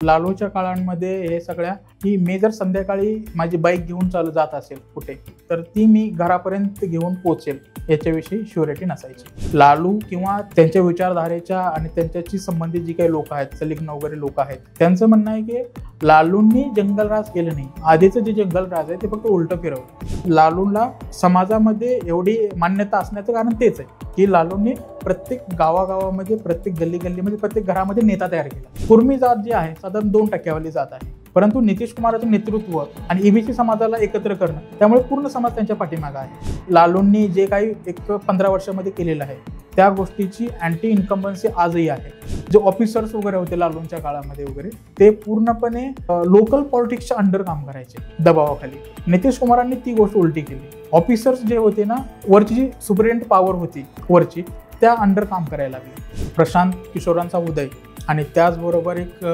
लालूच्या काळांमध्ये हे सगळ्या की मी जर संध्याकाळी माझी बाईक घेऊन चालू जात असेल कुठे तर ती मी घरापर्यंत घेऊन पोहोचेल याच्याविषयी शुअरिटी नसायची. लालू किंवा त्यांच्या विचारधारेच्या आणि त्यांच्याशी संबंधित जी काही लोक आहेत, सलिग्न वगैरे लोक आहेत, त्यांचं म्हणणं आहे की लालूंनी जंगलराज केलं नाही, आधीचं जे जंगलराज आहे ते फक्त उलटं फिरवलं. लालूला समाजामध्ये एवढी मान्यता असण्याचं कारण तेच आहे की लालूंनी प्रत्येक गावागावामध्ये, प्रत्येक गल्लीमध्ये, प्रत्येक घरामध्ये नेता तयार केला. कुर्मी जात जी आहे साधारण 2% जात आहे, परंतु नितीश कुमारांचं नेतृत्व आणि ईबीसी समाजाला एकत्र करणं, त्यामुळे पूर्ण समाज त्यांच्या पाठीमागे आहे. लालूंनी जे काही 15 वर्षामध्ये केलेलं आहे त्या गोष्टीची अँटी इन्कम्बन्सी आजही आहे. जे ऑफिसर्स वगैरे होते लालूंच्या काळामध्ये वगैरे ते पूर्णपणे लोकल पॉलिटिक्सच्या अंडर काम करायचे दबावाखाली. नितीश कुमारांनी ती गोष्ट उलटी केली. ऑफिसर्स जे होते ना, वरची जी सुपरिटेंडेंट पॉवर होती वरची, त्या अंडर काम करायला लागले. प्रशांत किशोरांचा उदय आणि त्याचबरोबर एक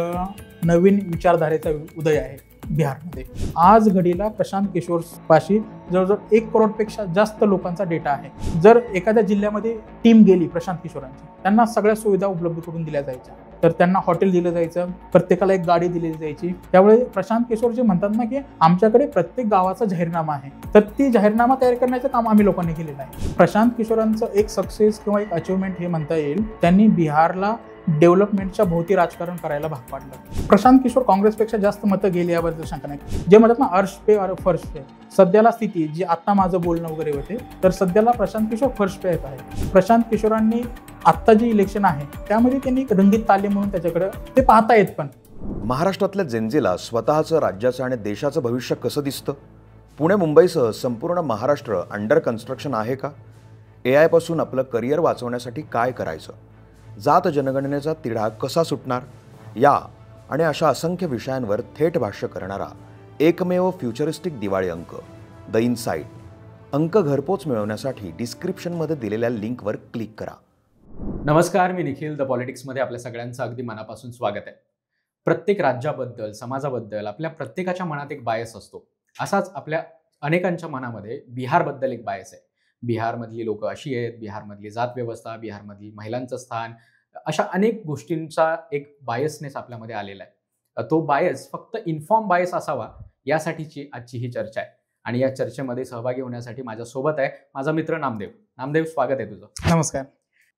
नवीन विचारधारेचा उदय आहे बिहारमध्ये. आज घडीला प्रशांत किशोर पाशी जवळजवळ 1 करोडपेक्षा जास्त लोकांचा डेटा आहे. जर एखाद्या जिल्ह्यामध्ये टीम गेली प्रशांत किशोरांची, त्यांना सगळ्या सुविधा उपलब्ध करून दिल्या जायच्या. तर त्यांना हॉटेल दिलं जायचं, प्रत्येकाला एक गाडी दिली जायची. त्यामुळे प्रशांत किशोर जे म्हणतात ना की आमच्याकडे प्रत्येक गावाचा जाहीरनामा आहे, तर ती जाहीरनामा तयार करण्याचं काम आम्ही लोकांनी केलेलं आहे. प्रशांत किशोरांचं एक सक्सेस किंवा एक अचिव्हमेंट हे म्हणता येईल, त्यांनी बिहारला डेव्हलपमेंटच्या भोवती राजकारण करायला भाग पाडलं. प्रशांत किशोर काँग्रेसपेक्षा जास्त मतं गेली याबद्दल शंका नाही. जे म्हणतात ना अर्श पे और फर्श पे, सध्याला स्थिती जी आता माझं बोलणं वगैरे होते, तर सध्याला प्रशांत किशोर फर्श पे येत आहे. प्रशांत किशोरांनी आत्ता जी इलेक्शन आहे त्यामध्ये त्यांनी एक रंगीत तालीम म्हणून त्याच्याकडे ते पाहता येत. पण महाराष्ट्रातल्या जेनझीला स्वतःचं, राज्याचं आणि देशाचं भविष्य कसं दिसतं? पुणे मुंबईसह संपूर्ण महाराष्ट्र अंडर कन्स्ट्रक्शन आहे का? AI पासून आपलं करिअर वाचवण्यासाठी काय करायचं? जात जनगणनेचा तिढा कसा सुटणार? या आणि अशा असंख्य विषयांवर थेट भाष्य करणारा एकमेव फ्युचरिस्टिक दिवाळी अंक, द इनसाइट. अंक घरपोच मिळवण्यासाठी डिस्क्रिप्शनमध्ये दिलेल्या लिंकवर क्लिक करा. नमस्कार, मी निखिल. द पॉलिटिक्समध्ये आपल्या सगळ्यांचं अगदी मनापासून स्वागत आहे. प्रत्येक राज्याबद्दल, समाजाबद्दल आपल्या प्रत्येकाच्या मनात एक बायस असतो. असाच आपल्या अनेकांच्या मनामध्ये बिहारबद्दल एक बायस आहे. बिहारमधली लोक अशी आहेत, बिहारमधली जात व्यवस्था, बिहारमधली महिलांचं स्थान, अशा अनेक गोष्टींचा एक बायसनेस आपल्यामध्ये आलेला आहे. तो बायस फक्त इन्फॉर्म बायस असावा यासाठीची आजची ही चर्चा आहे. आणि या चर्चेमध्ये सहभागी होण्यासाठी माझ्यासोबत आहे माझा मित्र नामदेव. नामदेव, स्वागत आहे तुझं. नमस्कार.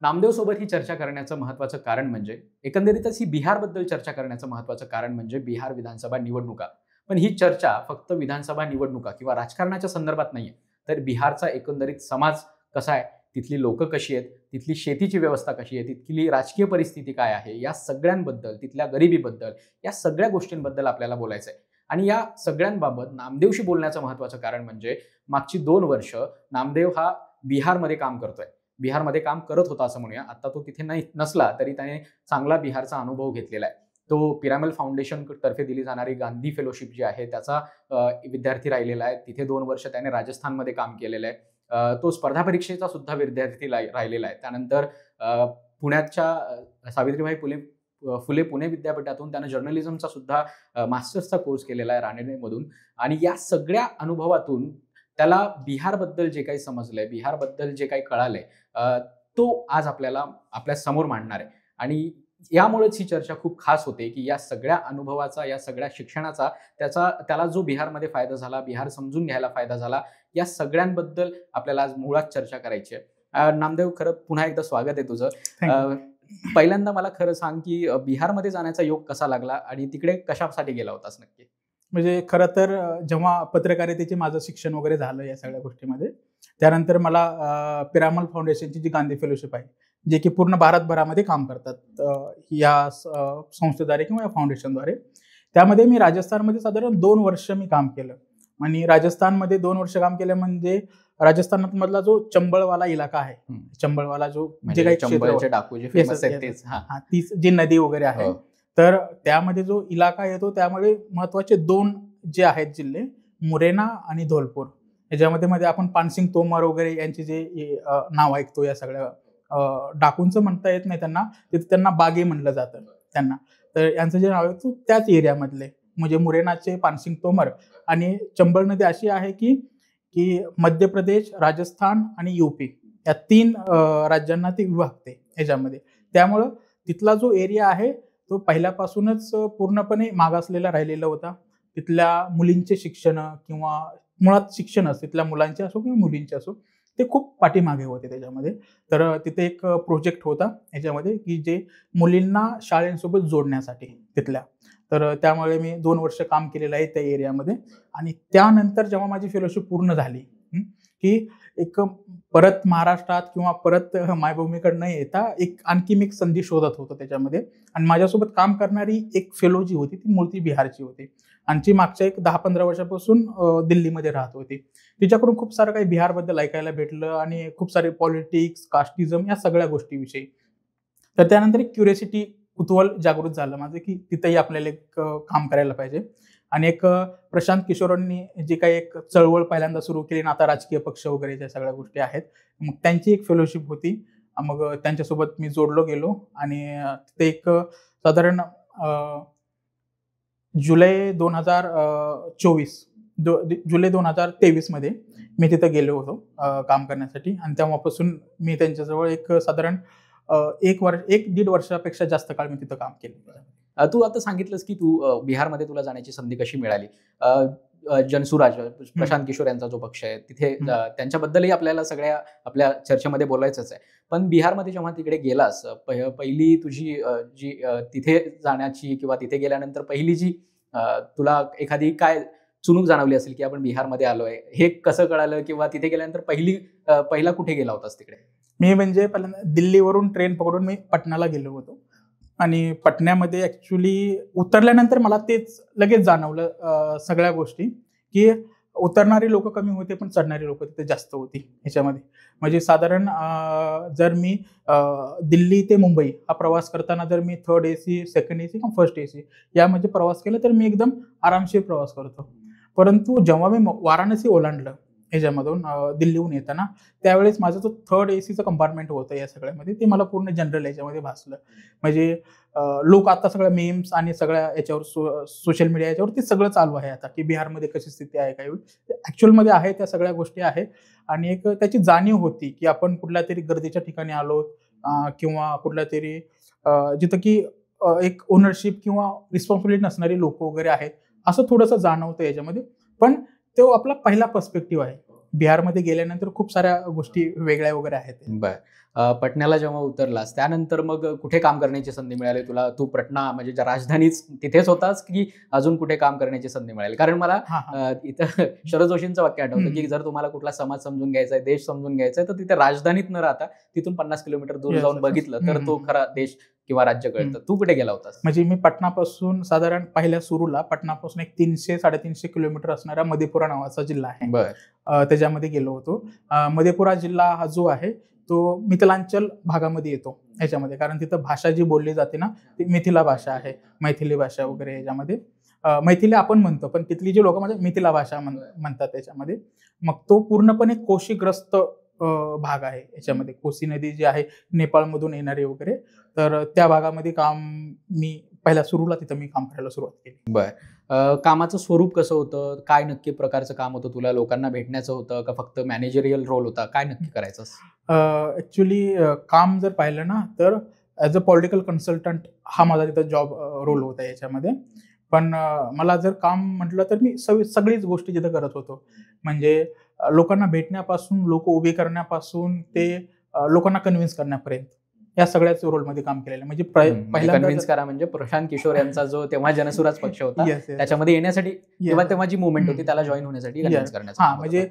नामदेव सोबत ही चर्चा करण्याचं महत्त्वाचं कारण म्हणजे, एकंदरीतच ही बिहारबद्दल चर्चा करण्याचं महत्त्वाचं कारण म्हणजे बिहार विधानसभा निवडणुका. पण ही चर्चा फक्त विधानसभा निवडणुका किंवा राजकारणाच्या संदर्भात नाहीये, तर बिहारचा एकंदरीत समाज कसा आहे, तिथली लोक कशी आहेत, तिथली शेतीची व्यवस्था कशी आहे, तिथली राजकीय परिस्थिती काय आहे, या सगळ्यांबद्दल, तिथल्या गरिबीबद्दल, या सगळ्या गोष्टींबद्दल आपल्याला बोलायचं आहे. आणि या सगळ्यांबाबत नामदेवशी बोलण्याचं महत्त्वाचं कारण म्हणजे मागची 2 वर्ष नामदेव हा बिहारमध्ये काम करतोय. बिहारमध्ये काम करत होता असं म्हणूया. आता तो तिथे नाही नसला तरी त्याने चांगला बिहारचा अनुभव घेतलेला आहे. तो पिरामल फाउंडेशन तर्फे दिली जाणारी गांधी फेलोशिप जी आहे त्याचा विद्यार्थी राहिलेला आहे. तिथे 2 वर्ष त्याने राजस्थानमध्ये काम केलेलं आहे. तो स्पर्धा परीक्षेचा सुद्धा विद्यार्थी राहिलेला आहे. त्यानंतर पुण्याच्या सावित्रीबाई फुले पुणे विद्यापीठातून त्यानं जर्नलिझमचा सुद्धा मास्टर्सचा कोर्स केलेला आहे राणेमधून. आणि या सगळ्या अनुभवातून त्याला बिहारबद्दल जे काही समजलंय, बिहारबद्दल जे काही कळालंय, तो आज आपल्या समोर मांडणार आहे. आणि यामुळेच ही चर्चा खूप खास होते की या सगळ्या अनुभवाचा, या सगळ्या शिक्षणाचा त्याला जो बिहारमध्ये फायदा झाला, बिहार समजून घ्यायला फायदा झाला, या सगळ्यांबद्दल आपल्याला आज मुळात चर्चा करायची आहे. नामदेव, खरं पुन्हा एकदा स्वागत आहे तुझं. पहिल्यांदा मला खरं सांग की बिहारमध्ये जाण्याचा योग कसा लागला आणि तिकडे कशासाठी गेला होतास नक्की? म्हणजे खरं तर जेव्हा पत्रकारितेचे माझं शिक्षण वगैरे झालं या सगळ्या गोष्टीमध्ये, त्यानंतर मला पिरामल फाउंडेशनची जी गांधी फेलोशिप आहे, जे की पूर्ण भारतभरामध्ये काम करतात या संस्थेद्वारे किंवा या फाउंडेशनद्वारे, त्यामध्ये मी राजस्थानमध्ये साधारण 2 वर्ष मी काम केलं. आणि राजस्थानमध्ये 2 वर्ष काम केलं म्हणजे राजस्थानात मधला जो चंबळवाला इलाका आहे, चंबळवाला जो जे काही चंबळचे डाकू जे फेमस आहेत तेच, ती जी नदी वगैरे आहे, तर त्यामध्ये जो इलाका येतो त्यामध्ये महत्वाचे 2 जे आहेत जिल्हे, मुरेना आणि धौलपूर. याच्यामध्ये आपण पानसिंग तोमर वगैरे यांचे जे नाव ऐकतो, या सगळ्या डाकूंचं म्हणता येत नाही त्यांना, तिथे त्यांना बागे म्हणलं जातं त्यांना. तर यांचं जे नाव आहे त्याच एरियामधले म्हणजे मुरेनाचे पानसिंग तोमर. आणि चंबळ नदी अशी आहे की मध्य प्रदेश, राजस्थान आणि यूपी या 3 राज्यांना ती विभागते ह्याच्यामध्ये. त्यामुळं तिथला जो एरिया आहे तो पहिल्यापासूनच पूर्णपणे मागासलेला राहिलेला होता. तिथल्या मुलींचे शिक्षण किंवा मुळात शिक्षणच तिथल्या मुलांचे असो किंवा मुलींचे असो ते खूप पाठीमागे होते त्याच्यामध्ये. तर तिथे एक प्रोजेक्ट होता याच्यामध्ये की जे मुलींना शाळेसोबत जोडण्यासाठी तिथल्या. तर त्यामुळे मी 2 वर्ष काम केलेलं आहे त्या एरियामध्ये. आणि त्यानंतर जेव्हा माझी फेलोशिप पूर्ण झाली की एक परत महाराष्ट्रात किंवा परत मायभूमीकडे न येता आणखी मी एक संधी शोधत होतो त्याच्यामध्ये. आणि माझ्यासोबत काम करणारी एक फेलो जी होती ती मूळती बिहारची होती आणि ती मागच्या एक 10-15 वर्षापासून दिल्लीमध्ये राहत होती. तिच्याकडून खूप सारं काही बिहारबद्दल ऐकायला भेटलं आणि खूप सारे पॉलिटिक्स, कास्टिझम या सगळ्या गोष्टीविषयी. तर त्यानंतर एक क्युरिओसिटी, कुतूहल जागृत झालं माझं की तिथंही आपल्याला एक काम करायला पाहिजे. आणि एक प्रशांत किशोरांनी जी काही एक चळवळ पहिल्यांदा सुरू केली ना, आता राजकीय पक्ष वगैरे ज्या सगळ्या गोष्टी आहेत, मग त्यांची एक फेलोशिप होती. मग त्यांच्यासोबत मी जोडलो गेलो आणि ते एक साधारण जुलै 2023 मध्ये मी तिथं गेलो होतो काम करण्यासाठी. आणि तेव्हापासून मी त्यांच्याजवळ एक साधारण 1-1.5 वर्षापेक्षा जास्त काळ मी तिथं काम केलं. तू आता सांगितलंस की तू बिहारमध्ये तुला जाण्याची संधी कशी मिळाली. जनसुराज, प्रशांत किशोर यांचा जो पक्ष आहे तिथे त्यांच्याबद्दलही आपल्याला सगळ्या आपल्या चर्चेमध्ये बोलायचंच आहे. पण बिहारमध्ये जेव्हा तिकडे गेलास, पहिली तुझी जी तिथे जाण्याची किंवा तिथे गेल्यानंतर पहिली जी तुला एखादी काय चुणूक जाणवली असेल की आपण बिहारमध्ये आलोय, हे कसं कळालं किंवा तिथे गेल्यानंतर पहिला कुठे गेला होतास तिकडे? मी म्हणजे पहिल्यांदा दिल्लीवरून ट्रेन पकडून मी पटनाला गेलो होतो. आणि पटण्यामध्ये ॲक्च्युली उतरल्यानंतर मला तेच लगेच जाणवलं सगळ्या गोष्टी की उतरणारी लोक कमी होते पण चढणारी लोक तिथे जास्त होती ह्याच्यामध्ये. म्हणजे साधारण जर मी दिल्ली ते मुंबई हा प्रवास करताना जर मी 3rd AC, 2nd AC किंवा 1st AC यामध्ये प्रवास केला तर मी एकदम आरामशीर प्रवास करतो. परंतु जेव्हा मी वाराणसी ओलांडलं ह्याच्यामधून दिल्लीहून येताना, त्यावेळेस माझं जो 3rd ACचं कंपार्टमेंट होतं या सगळ्यामध्ये ते मला पूर्ण जनरल याच्यामध्ये भासलं. म्हणजे लोक आता सगळ्या मीम्स आणि सगळ्या याच्यावर सोशल मीडिया याच्यावर ते सगळं चालू आहे आता की बिहारमध्ये कशी स्थिती आहे, काय ॲक्च्युअलमध्ये आहे त्या सगळ्या गोष्टी आहेत. आणि एक त्याची जाणीव होती की आपण कुठल्या तरी गर्दीच्या ठिकाणी आलो किंवा कुठल्या तरी जिथं की एक ओनरशिप किंवा रिस्पॉन्सिबिलिटी नसणारी लोक वगैरे आहेत असं थोडंसं जाणवतं याच्यामध्ये. पण तो आपला पहिला पर्स्पेक्टिव्ह आहे. बिहारमध्ये गेल्यानंतर खूप साऱ्या गोष्टी वेगळ्या वगैरे आहेत. बरं, पटण्याला जेव्हा उतरलास त्यानंतर मग कुठे काम करण्याची संधी मिळाली तुला? तू पटना म्हणजे राजधानीच तिथेच होतास की अजून कुठे काम करण्याची संधी मिळाली? कारण मला इथं शरद जोशींचं वाक्य आठवतं की जर तुम्हाला कुठला समाज समजून घ्यायचा आहे, देश समजून घ्यायचा आहे, तर तिथे राजधानीत न राहता तिथून 50 किलोमीटर दूर जाऊन बघितलं तर तो खरा देश किंवा राज्य कळतं. तू कुठे गेला होतास? म्हणजे मी पटनापासून साधारण पहिल्या सुरूला पटनापासून एक 300-350 किलोमीटर असणारा मधेपुरा नावाचा जिल्हा आहे, त्याच्यामध्ये गेलो होतो. मधेपुरा जिल्हा हा जो आहे तो मिथिलांचल भागामध्ये येतो ह्याच्यामध्ये. कारण तिथं भाषा जी बोलली जाते ना ती मिथिला भाषा आहे, मैथिली भाषा वगैरे ह्याच्यामध्ये. मैथिली आपण म्हणतो पण तिथली जी लोक म्हणजे मिथिला भाषा म्हणतात त्याच्यामध्ये. मग तो पूर्णपणे कोशीग्रस्त भाग आहे याच्यामध्ये. कोसी नदी जी आहे नेपाळमधून येणारी वगैरे, तर त्या भागामध्ये काम मी पहिल्या सुरूला तिथं मी काम करायला सुरुवात केली. बरं, कामाचं स्वरूप कसं होतं? काय नक्की प्रकारचं काम होतं? तुला लोकांना भेटण्याचं होतं का फक्त मॅनेजरियल रोल होता? काय नक्की करायचं? ॲक्च्युली काम जर पाहिलं ना तर ॲज अ पॉलिटिकल कन्सल्टंट हा माझा तिथं जॉब रोल होता याच्यामध्ये. पण मला जर काम म्हटलं तर मी सगळीच गोष्टी जिथं करत होतो. म्हणजे लोकांना भेटण्यापासून, लोक उभे करण्यापासून ते लोकांना कन्व्हिन्स करण्यापर्यंत या सगळ्याच रोलमध्ये काम केलेलं. म्हणजे पहिल्यांदा कन्व्हिन्स करा म्हणजे प्रशांत किशोर यांचा जो तेव्हा जनसुराज पक्ष होता त्याच्यामध्ये येण्यासाठी किंवा तेव्हा जी मुवमेंट होती त्याला जॉईन होण्यासाठी कन्व्हिन्स करण्याचं. म्हणजे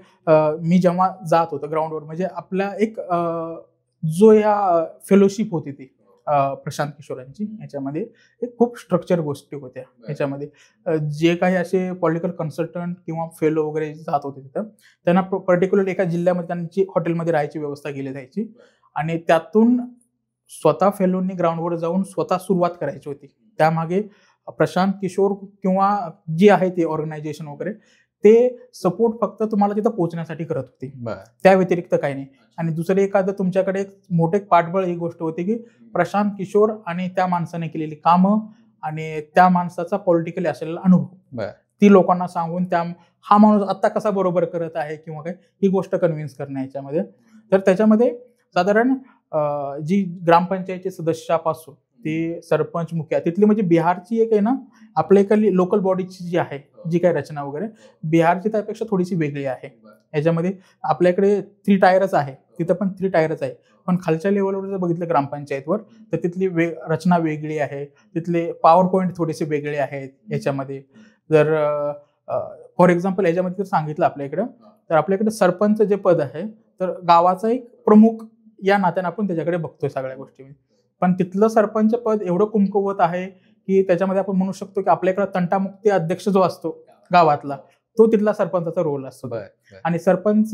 मी जेव्हा जात होतो ग्राउंडवर, म्हणजे आपला एक जो या फेलोशिप होती ती प्रशांत किशोरांची याच्यामध्ये एक खूप स्ट्रक्चर गोष्टी होत्या याच्यामध्ये. जे काही असे पॉलिटिकल कन्सल्टंट किंवा फेलो वगैरे जात होते तिथं त्यांना पर्टिक्युलर एका जिल्ह्यामध्ये त्यांची हॉटेलमध्ये राहायची व्यवस्था केली जायची. आणि त्यातून स्वतः फेलोंनी ग्राउंडवर जाऊन स्वतः सुरुवात करायची होती. त्यामागे प्रशांत किशोर किंवा जी आहे ती ऑर्गनायझेशन वगैरे ते सपोर्ट फक्त तुम्हाला तिथं पोहोचण्यासाठी करत होती, त्या व्यतिरिक्त काही नाही. आणि दुसरे एखादं तुमच्याकडे एक मोठे पाठबळ ही गोष्ट होती की प्रशांत किशोर आणि त्या माणसाने केलेली कामं आणि त्या माणसाचा पॉलिटिकली असलेला अनुभव ती लोकांना सांगून हा माणूस आता कसा बरोबर करत आहे किंवा काय ही गोष्ट कन्व्हिन्स करणं याच्यामध्ये. तर त्याच्यामध्ये साधारण जी ग्रामपंचायतच्या सदस्यापासून ते सरपंच मुखिया तिथली म्हणजे बिहारची एक आहे ना आपल्या एखादी लोकल बॉडीची जी आहे जी काही रचना वगैरे बिहारची त्यापेक्षा थोडीशी वेगळी आहे. याच्यामध्ये आपल्याकडे 3 टायरच आहे, तिथं पण 3 टायरच आहे. पण खालच्या लेवलवर जर बघितलं ग्रामपंचायतवर तर तिथली रचना वेगळी आहे, तिथले पॉवर पॉईंट थोडेसे वेगळे आहेत याच्यामध्ये. जर फॉर एक्झाम्पल याच्यामध्ये जर सांगितलं आपल्या इकडं तर आपल्याकडे सरपंच जे पद आहे तर गावाचा एक प्रमुख या नात्याने आपण त्याच्याकडे बघतोय सगळ्या गोष्टी. पण तिथलं सरपंच पद एवढं कुमकुवत आहे की त्याच्यामध्ये आपण म्हणू शकतो की आपल्याकडे तंटामुक्ती अध्यक्ष जो असतो गावातला तो तिथला सरपंचाचा रोल असतो. आणि सरपंच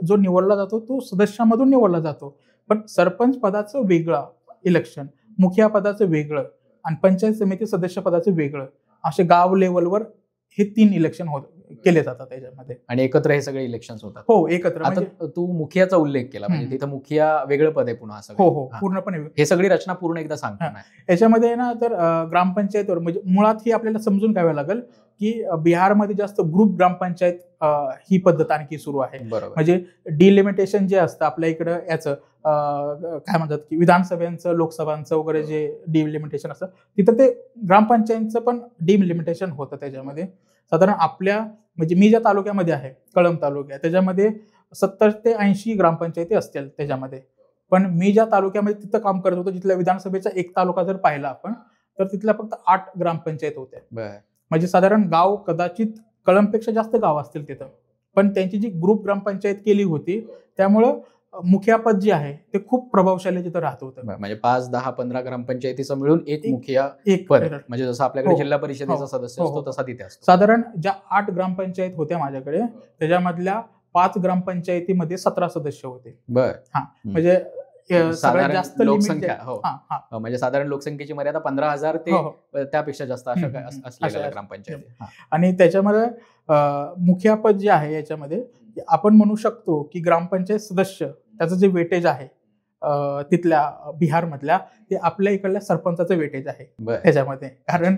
जो निवडला जातो तो सदस्यामधून निवडला जातो. पण सरपंच पदाचं वेगळं इलेक्शन, मुखिया पदाचं वेगळं आणि पंचायत समिती सदस्य पदाचं वेगळं, असे गाव लेवलवर हे 3 इलेक्शन केले जातात त्याच्यामध्ये. आणि एकत्र हे सगळे इलेक्शन होतात. हो, एकत्र. आता तू मुखियाचा उल्लेख केला, म्हणजे तिथं मुखिया वेगळं पद आहे पुन्हा असं. हो, पूर्णपणे. हे सगळी रचना पूर्ण एकदा सांगतो. याच्यामध्ये ना तर ग्रामपंचायतवर म्हणजे मुळात ही आपल्याला समजून घ्यावं लागेल की बिहारमध्ये जास्त ग्रुप ग्रामपंचायत ही पद्धत आणखी सुरू आहे. म्हणजे डिलिमिटेशन जे असतं आपल्या इकडं याचं काय म्हणतात की विधानसभेचं लोकसभांचं वगैरे जे डिलिमिटेशन असतं तिथं ते ग्रामपंचायतचं पण डिलिमिटेशन होतं. त्याच्यामध्ये साधारण आपल्या म्हणजे मी ज्या तालुक्यामध्ये आहे कळंब तालुक्या त्याच्यामध्ये 70 ते 80 ग्रामपंचायती असतील त्याच्यामध्ये. पण मी ज्या तालुक्यामध्ये तिथं काम करत होतो तिथल्या विधानसभेचा एक तालुका जर पाहिला आपण तर तिथल्या फक्त 8 ग्रामपंचायत होत्या. म्हणजे साधारण गाव कदाचित कळंबपेक्षा जास्त गाव असतील तिथं. पण त्यांची जी ग्रुप ग्रामपंचायत केली होती त्यामुळं मुखिया पद जे आहे ते खूप प्रभावशाली तिथं राहत होतं. म्हणजे 5, 10, 15 ग्रामपंचायतीचं मिळून एक मुखिया एक पद, म्हणजे जसं आपल्याकडे जिल्हा परिषदेचा सदस्य असतो तसा तिथे असतो. साधारण ज्या 8 ग्रामपंचायत होत्या माझ्याकडे त्याच्यामधल्या 5 ग्रामपंचायतीमध्ये 17 सदस्य होते. म्हणजे साधारण जास्त लोकसंख्या. म्हणजे साधारण लोकसंख्येची मर्यादा 15,000 ते त्यापेक्षा जास्त असलेल्या ग्रामपंचायती. आणि त्याच्यामध्ये मुखिया पद जे आहे याच्यामध्ये आपण म्हणू शकतो की ग्रामपंचायत सदस्य त्याचं जे वेटेज आहे तिथल्या बिहारमधल्या ते आपल्या इकडल्या सरपंचाचं वेटेज आहे त्याच्यामध्ये. कारण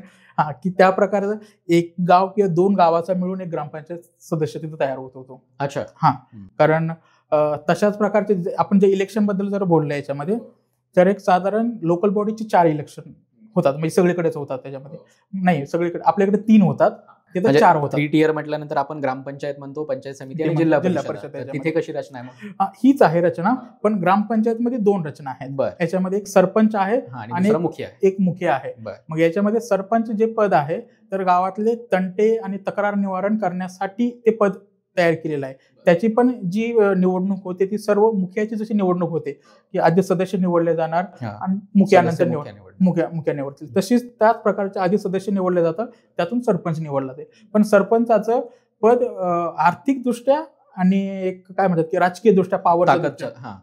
की त्या प्रकारचं एक गाव किंवा 2 गावाचा मिळून एक ग्रामपंचायत सदस्य तिथे तयार होत होतो. अच्छा. कारण तशाच प्रकारचे आपण जे इलेक्शन बद्दल जर बोललं याच्यामध्ये तर एक साधारण लोकल बॉडीचे 4 इलेक्शन होतात. म्हणजे सगळीकडेच होतात त्याच्यामध्ये. नाही, सगळीकडे आपल्याकडे 3 होतात तिथे 4 होतात. 3 टियर म्हटल्यानंतर आपण ग्रामपंचायत म्हणतो, पंचायत समिती आणि जिल्हा परिषद. तिथे कशी रचना आहे? हीच आहे रचना, पण ग्रामपंचायत मध्ये 2 रचना आहेत. याच्यामध्ये एक सरपंच आहे आणि एक मुखिया आहे. मग याच्यामध्ये सरपंच जे पद आहे तर गावातले तंटे आणि तक्रार निवारण करण्यासाठी ते पद तयार केलेलं आहे. त्याची पण जी निवडणूक होते ती सर्व मुखियाची जशी निवडणूक होते की आधी सदस्य निवडले जाणार आणि मुखियानंतर मुखिया निवडतील, तशीच त्याच प्रकारचे आधी सदस्य निवडले जातात त्यातून सरपंच निवडला जाते. पण सरपंचाचं पद आर्थिक दृष्ट्या आणि एक काय म्हणतात की राजकीय दृष्ट्या पॉवर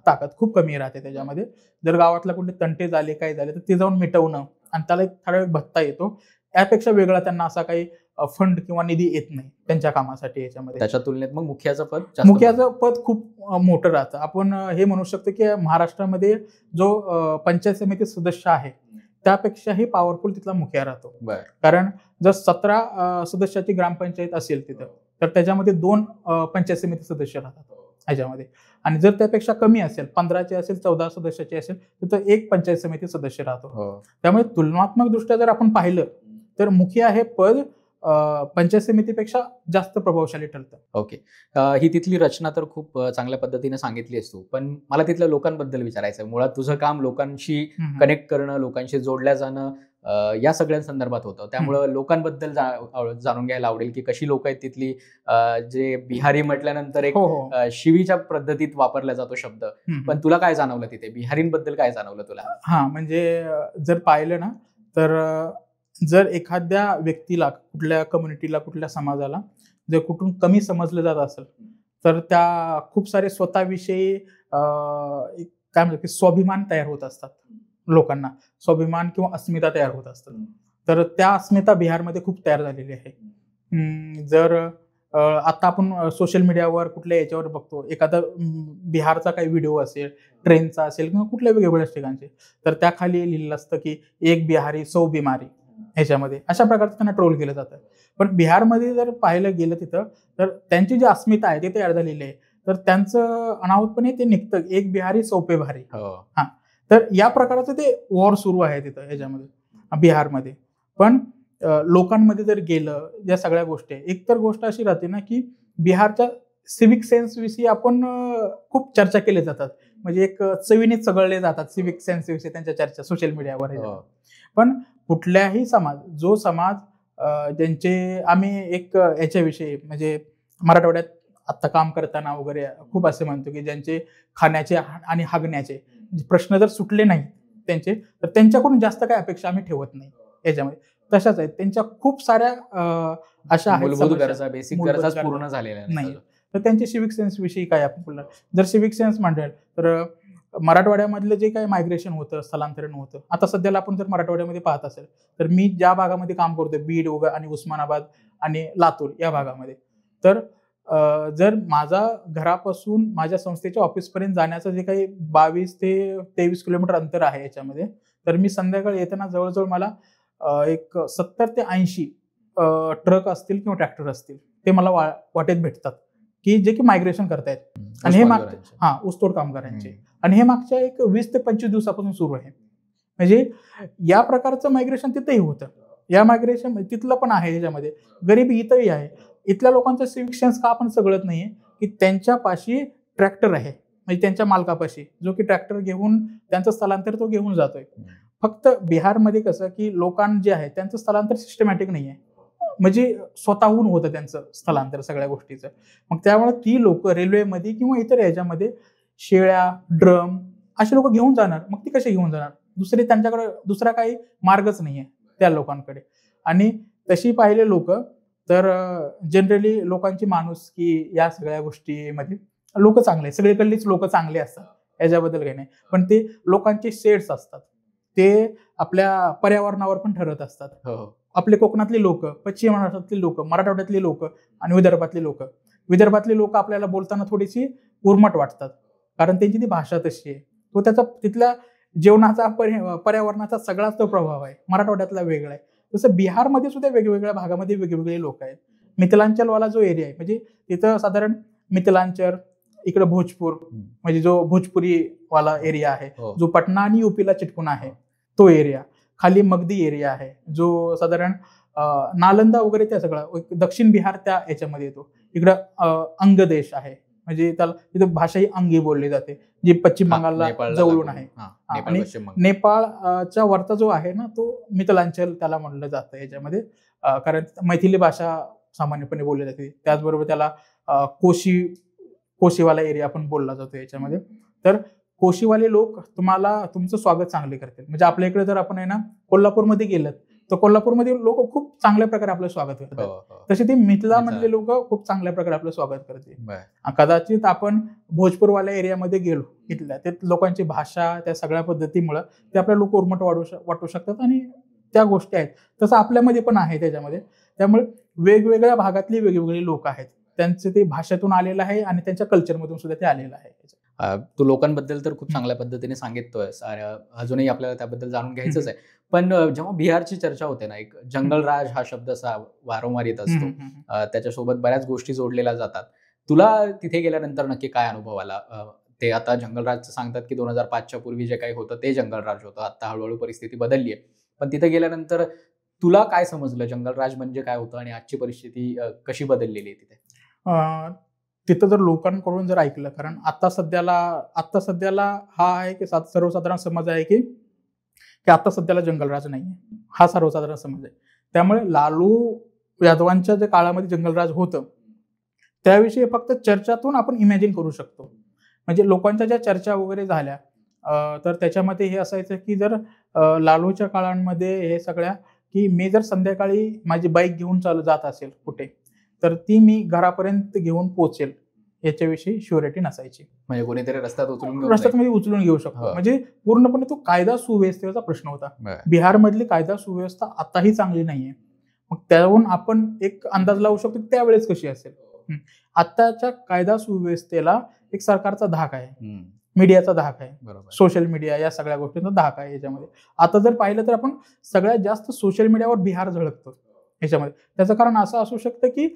ताकद खूप कमी राहते त्याच्यामध्ये. जर गावातला कुठले तंटे झाले काय झाले तर ते जाऊन मिटवणं आणि त्याला एक ठराविक भत्ता येतो, यापेक्षा वेगळा त्यांना असा काही फंड किंवा निधी येत नाही त्यांच्या कामासाठी. याच्यामध्ये त्याच्या तुलनेत मग मुखियाचं पद खूप मोठं राहतं. आपण हे म्हणू शकतो की महाराष्ट्रामध्ये जो पंचायत समिती सदस्य आहे त्यापेक्षाही पॉवरफुल तिथला मुखिया राहतो. कारण जर 17 सदस्याची ग्रामपंचायत असेल तिथं तर त्याच्यामध्ये 2 पंचायत समिती सदस्य राहतात ह्याच्यामध्ये. आणि जर त्यापेक्षा कमी असेल 15चे असेल 14 सदस्याचे असेल तर 1 पंचायत समिती सदस्य राहतो. त्यामुळे तुलनात्मक दृष्ट्या जर आपण पाहिलं तर मुखिया हे पद पंचायत समितीपेक्षा जास्त प्रभावशाली ठरतं. ओके. ही तिथली रचना तर खूप चांगल्या पद्धतीने सांगितली आहेस तू, पण मला तिथल्या लोकांबद्दल विचारायचं. मुळात तुझं काम लोकांशी कनेक्ट करणं, लोकांशी जोडल्या जाणं या सगळ्या संदर्भात होतं. त्यामुळं लोकांबद्दल जाणून घ्यायला आवडेल की कशी लोक आहेत तिथली. जे बिहारी म्हटल्यानंतर एक शिवीच्या पद्धतीत वापरला जातो शब्द, पण तुला काय जाणवलं तिथे? बिहारींबद्दल काय जाणवलं तुला? म्हणजे जर पाहिलं ना तर जर एखाद्या व्यक्तीला, कुठल्या कम्युनिटीला, कुठल्या समाजाला जर कुठून कमी समजलं जात असेल तर त्या खूप सारे स्वतःविषयी काय म्हणतात की स्वाभिमान तयार होत असतात. लोकांना स्वाभिमान किंवा अस्मिता तयार होत असतात. तर त्या अस्मिता बिहारमध्ये खूप तयार झालेली आहे. जर आता आपण सोशल मीडियावर कुठल्या याच्यावर बघतो, एखादा बिहारचा काही व्हिडिओ असेल, ट्रेनचा असेल किंवा कुठल्या वेगवेगळ्या ठिकाणचे, तर त्या खाली लिहिलं असतं की 1 बिहारी 100 बिमारी. ह्याच्यामध्ये अशा प्रकारचं त्यांना ट्रोल केलं जातं. पण बिहारमध्ये जर पाहायला गेलं तिथं तर त्यांची जी अस्मिता आहे ते तयार झालेली आहे. तर त्यांचं अनाहूतपणे ते निघतं 1 बिहारी 100 पे भारी. तर या प्रकारचं ते वॉर सुरू आहे तिथं याच्यामध्ये बिहारमध्ये. पण लोकांमध्ये जर गेलं या सगळ्या गोष्टी, एक तर गोष्ट अशी राहते ना की बिहारच्या सिव्हिक सेन्स विषयी आपण खूप चर्चा केली जातात, म्हणजे एक चवीने चघळले जातात सिव्हिक सेन्स विषयी त्यांच्या चर्चा सोशल मीडियावर. पण कुठल्याही समाज, जो समाज ज्यांचे आम्ही एक याच्याविषयी म्हणजे मराठवाड्यात आता काम करताना वगैरे खूप असे म्हणतो की ज्यांचे खाण्याचे आणि हागण्याचे प्रश्न जर सुटले नाही त्यांचे, तर त्यांच्याकडून जास्त काही अपेक्षा आम्ही ठेवत नाही याच्यामध्ये. तशाच आहेत त्यांच्या खूप साऱ्या अशा आहेत मूलभूत गरजा, बेसिक गरजा पूर्ण झालेल्या नाही. तर त्यांचे सिव्हिक सेन्स विषयी काय आपण बोलणार, जर सिव्हिक सेन्स म्हणेल तर मराठवाड्यामधलं जे काही मायग्रेशन होतं, स्थलांतरण होतं, आता सध्याला आपण जर मराठवाड्यामध्ये पाहत असेल तर मी ज्या भागामध्ये काम करतोय, बीड आणि उस्मानाबाद आणि लातूर या भागामध्ये, तर जर माझा घरापासून माझ्या संस्थेच्या ऑफिसपर्यंत जाण्याचं जे काही 22 ते 23 किलोमीटर अंतर आहे याच्यामध्ये, तर मी संध्याकाळी येताना जवळजवळ मला एक 70 ते 80 ट्रक असतील किंवा ट्रॅक्टर असतील ते मला वाटेत भेटतात की जे की मायग्रेशन करतायत. आणि हे ऊसतोड कामगारांचे, आणि हे मागच्या एक 20 ते 25 दिवसापासून सुरू आहे. म्हणजे या प्रकारचं मायग्रेशन तिथेही होतं. या मायग्रेशन तिथलं पण आहे, याच्यामध्ये गरिबी इथंही आहे. इथल्या लोकांचं सिव्हिक सेन्स का आपण सगळत नाहीये की त्यांच्यापाशी ट्रॅक्टर आहे, म्हणजे त्यांच्या मालकापाशी, जो की ट्रॅक्टर घेऊन त्यांचं स्थलांतर तो घेऊन जातोय. फक्त बिहारमध्ये कसं की लोकांना जे आहे त्यांचं स्थलांतर सिस्टमॅटिक नाहीये, म्हणजे स्वतःहून होतं त्यांचं स्थलांतर सगळ्या गोष्टीचं. मग त्यामुळे ती लोक रेल्वेमध्ये किंवा इतर याच्यामध्ये शेळ्या, ड्रम असे लोक घेऊन जाणार. मग ती कशी घेऊन जाणार, त्यांच्याकडे दुसरा काही मार्गच नाहीये त्या लोकांकडे. आणि तशी पाहिले लोक तर जनरली लोकांची माणुसकी या सगळ्या गोष्टीमध्ये लोक चांगले, सगळीकडलीच लोक चांगले असतात, याच्याबद्दल काही नाही. पण ते लोकांचे शेड्स असतात, ते आपल्या पर्यावरणावर पण ठरत असतात. आपले कोकणातली लोक, पश्चिम महाराष्ट्रातली लोक, मराठवाड्यातली लोक आणि विदर्भातली लोक आपल्याला बोलताना थोडीशी उर्मट वाटतात, कारण त्यांची ती भाषा तशी आहे. तो त्याचा तिथल्या जेवणाचा पर्यावरणाचा सगळाच तो प्रभाव आहे. मराठवाड्यातला वेगळा आहे. तसं बिहारमध्ये सुद्धा वेगवेगळ्या भागामध्ये वेगवेगळे लोक आहेत. मिथिलांचलवाला जो एरिया आहे, म्हणजे तिथं साधारण मिथिलांचल, इकडे भोजपूर म्हणजे जो भोजपुरी वाला एरिया आहे, जो पटना आणि युपीला चिटकून आहे तो एरिया. खाली मगदी एरिया आहे, जो साधारण नालंदा वगैरे त्या सगळं दक्षिण बिहार त्या याच्यामध्ये येतो. इकडं अंगदेश आहे, म्हणजे त्याला तिथं भाषा ही अंगी बोलली जाते, जी पश्चिम बंगालला जवळून आहे. आणि नेपाळच्या वरचा जो आहे ना, तो मिथिलांचल त्याला म्हणलं जातं याच्यामध्ये, कारण मैथिली भाषा सामान्यपणे बोलली जाते. त्याचबरोबर त्याला कोशीवाला एरिया पण बोलला जातो याच्यामध्ये. तर कोशीवाले लोक तुम्हाला तुमचं स्वागत चांगले करतील. म्हणजे आपल्या इकडे जर आपण आहे ना कोल्हापूरमध्ये गेलं तर कोल्हापूरमध्ये लोक खूप चांगल्या प्रकारे आपलं स्वागत करतात, तसे ते मिथिला मधले लोक खूप चांगल्या प्रकारे आपलं स्वागत करतील. कदाचित आपण भोजपूरवाल्या एरियामध्ये गेलो, इथल्या ते लोकांची भाषा त्या सगळ्या पद्धतीमुळे ते आपल्या लोक उर्मट वाटू शकतात, आणि त्या गोष्टी आहेत. तसं आपल्यामध्ये पण आहे त्याच्यामध्ये. त्यामुळे वेगवेगळ्या भागातली वेगवेगळी लोक आहेत, त्यांचे ते भाषेतून आलेलं आहे आणि त्यांच्या कल्चरमधून सुद्धा ते आलेलं आहे. तू लोकांबद्दल तर खूप चांगल्या पद्धतीने सांगिततोय, अजूनही आपल्याला त्याबद्दल जाणून घ्यायचंच आहे. पण जेव्हा बिहारची चर्चा होते ना, एक जंगलराज हा शब्द असा वारंवार येत असतो, त्याच्यासोबत बऱ्याच गोष्टी जोडलेल्या जातात. तुला तिथे गेल्यानंतर नक्की काय अनुभव आला? ते आता जंगलराजचं सांगतात की 2005च्या पूर्वी जे काही होतं ते जंगलराज होतं, आता हळूहळू परिस्थिती बदलली आहे. पण तिथे गेल्यानंतर तुला काय समजलं, जंगलराज म्हणजे काय होतं आणि आजची परिस्थिती कशी बदललेली आहे तिथे? तिथं जर लोकांकडून जर ऐकलं, कारण आता सध्याला हा आहे की सर्वसाधारण समज आहे की आता सध्याला जंगलराज नाहीये, हा सर्वसाधारण समज आहे. त्यामुळे लालू यादवांच्या ज्या काळामध्ये जंगलराज होतं त्याविषयी फक्त चर्चातून आपण इमॅजिन करू शकतो. म्हणजे लोकांच्या ज्या चर्चा वगैरे झाल्या तर त्याच्यामध्ये हे असायचं की जर लालूच्या काळांमध्ये हे सगळ्या की मी जर संध्याकाळी माझी बाईक घेऊन जात असेल कुठे, तर ती मी घरापर्यंत घेऊन पोहोचेल याच्याविषयी शुअरिटी नसायची. म्हणजे कोणीतरी रस्त्यात उचलून घेऊ शकतो. म्हणजे पूर्णपणे तो कायदा सुव्यवस्थेचा प्रश्न होता. बिहारमधली कायदा सुव्यवस्था आताही चांगली नाहीये. मग त्यावरून आपण एक अंदाज लावू शकतो की त्यावेळेस कशी असेल. आताच्या कायदा सुव्यवस्थेला एक सरकारचा धाक आहे, मीडियाचा धाक आहे, सोशल मीडिया या सगळ्या गोष्टींचा धाक आहे याच्यामध्ये. आता जर पाहिलं तर आपण सगळ्यात जास्त सोशल मीडियावर बिहार झळकतो याच्यामध्ये. त्याचं कारण असं असू शकतं की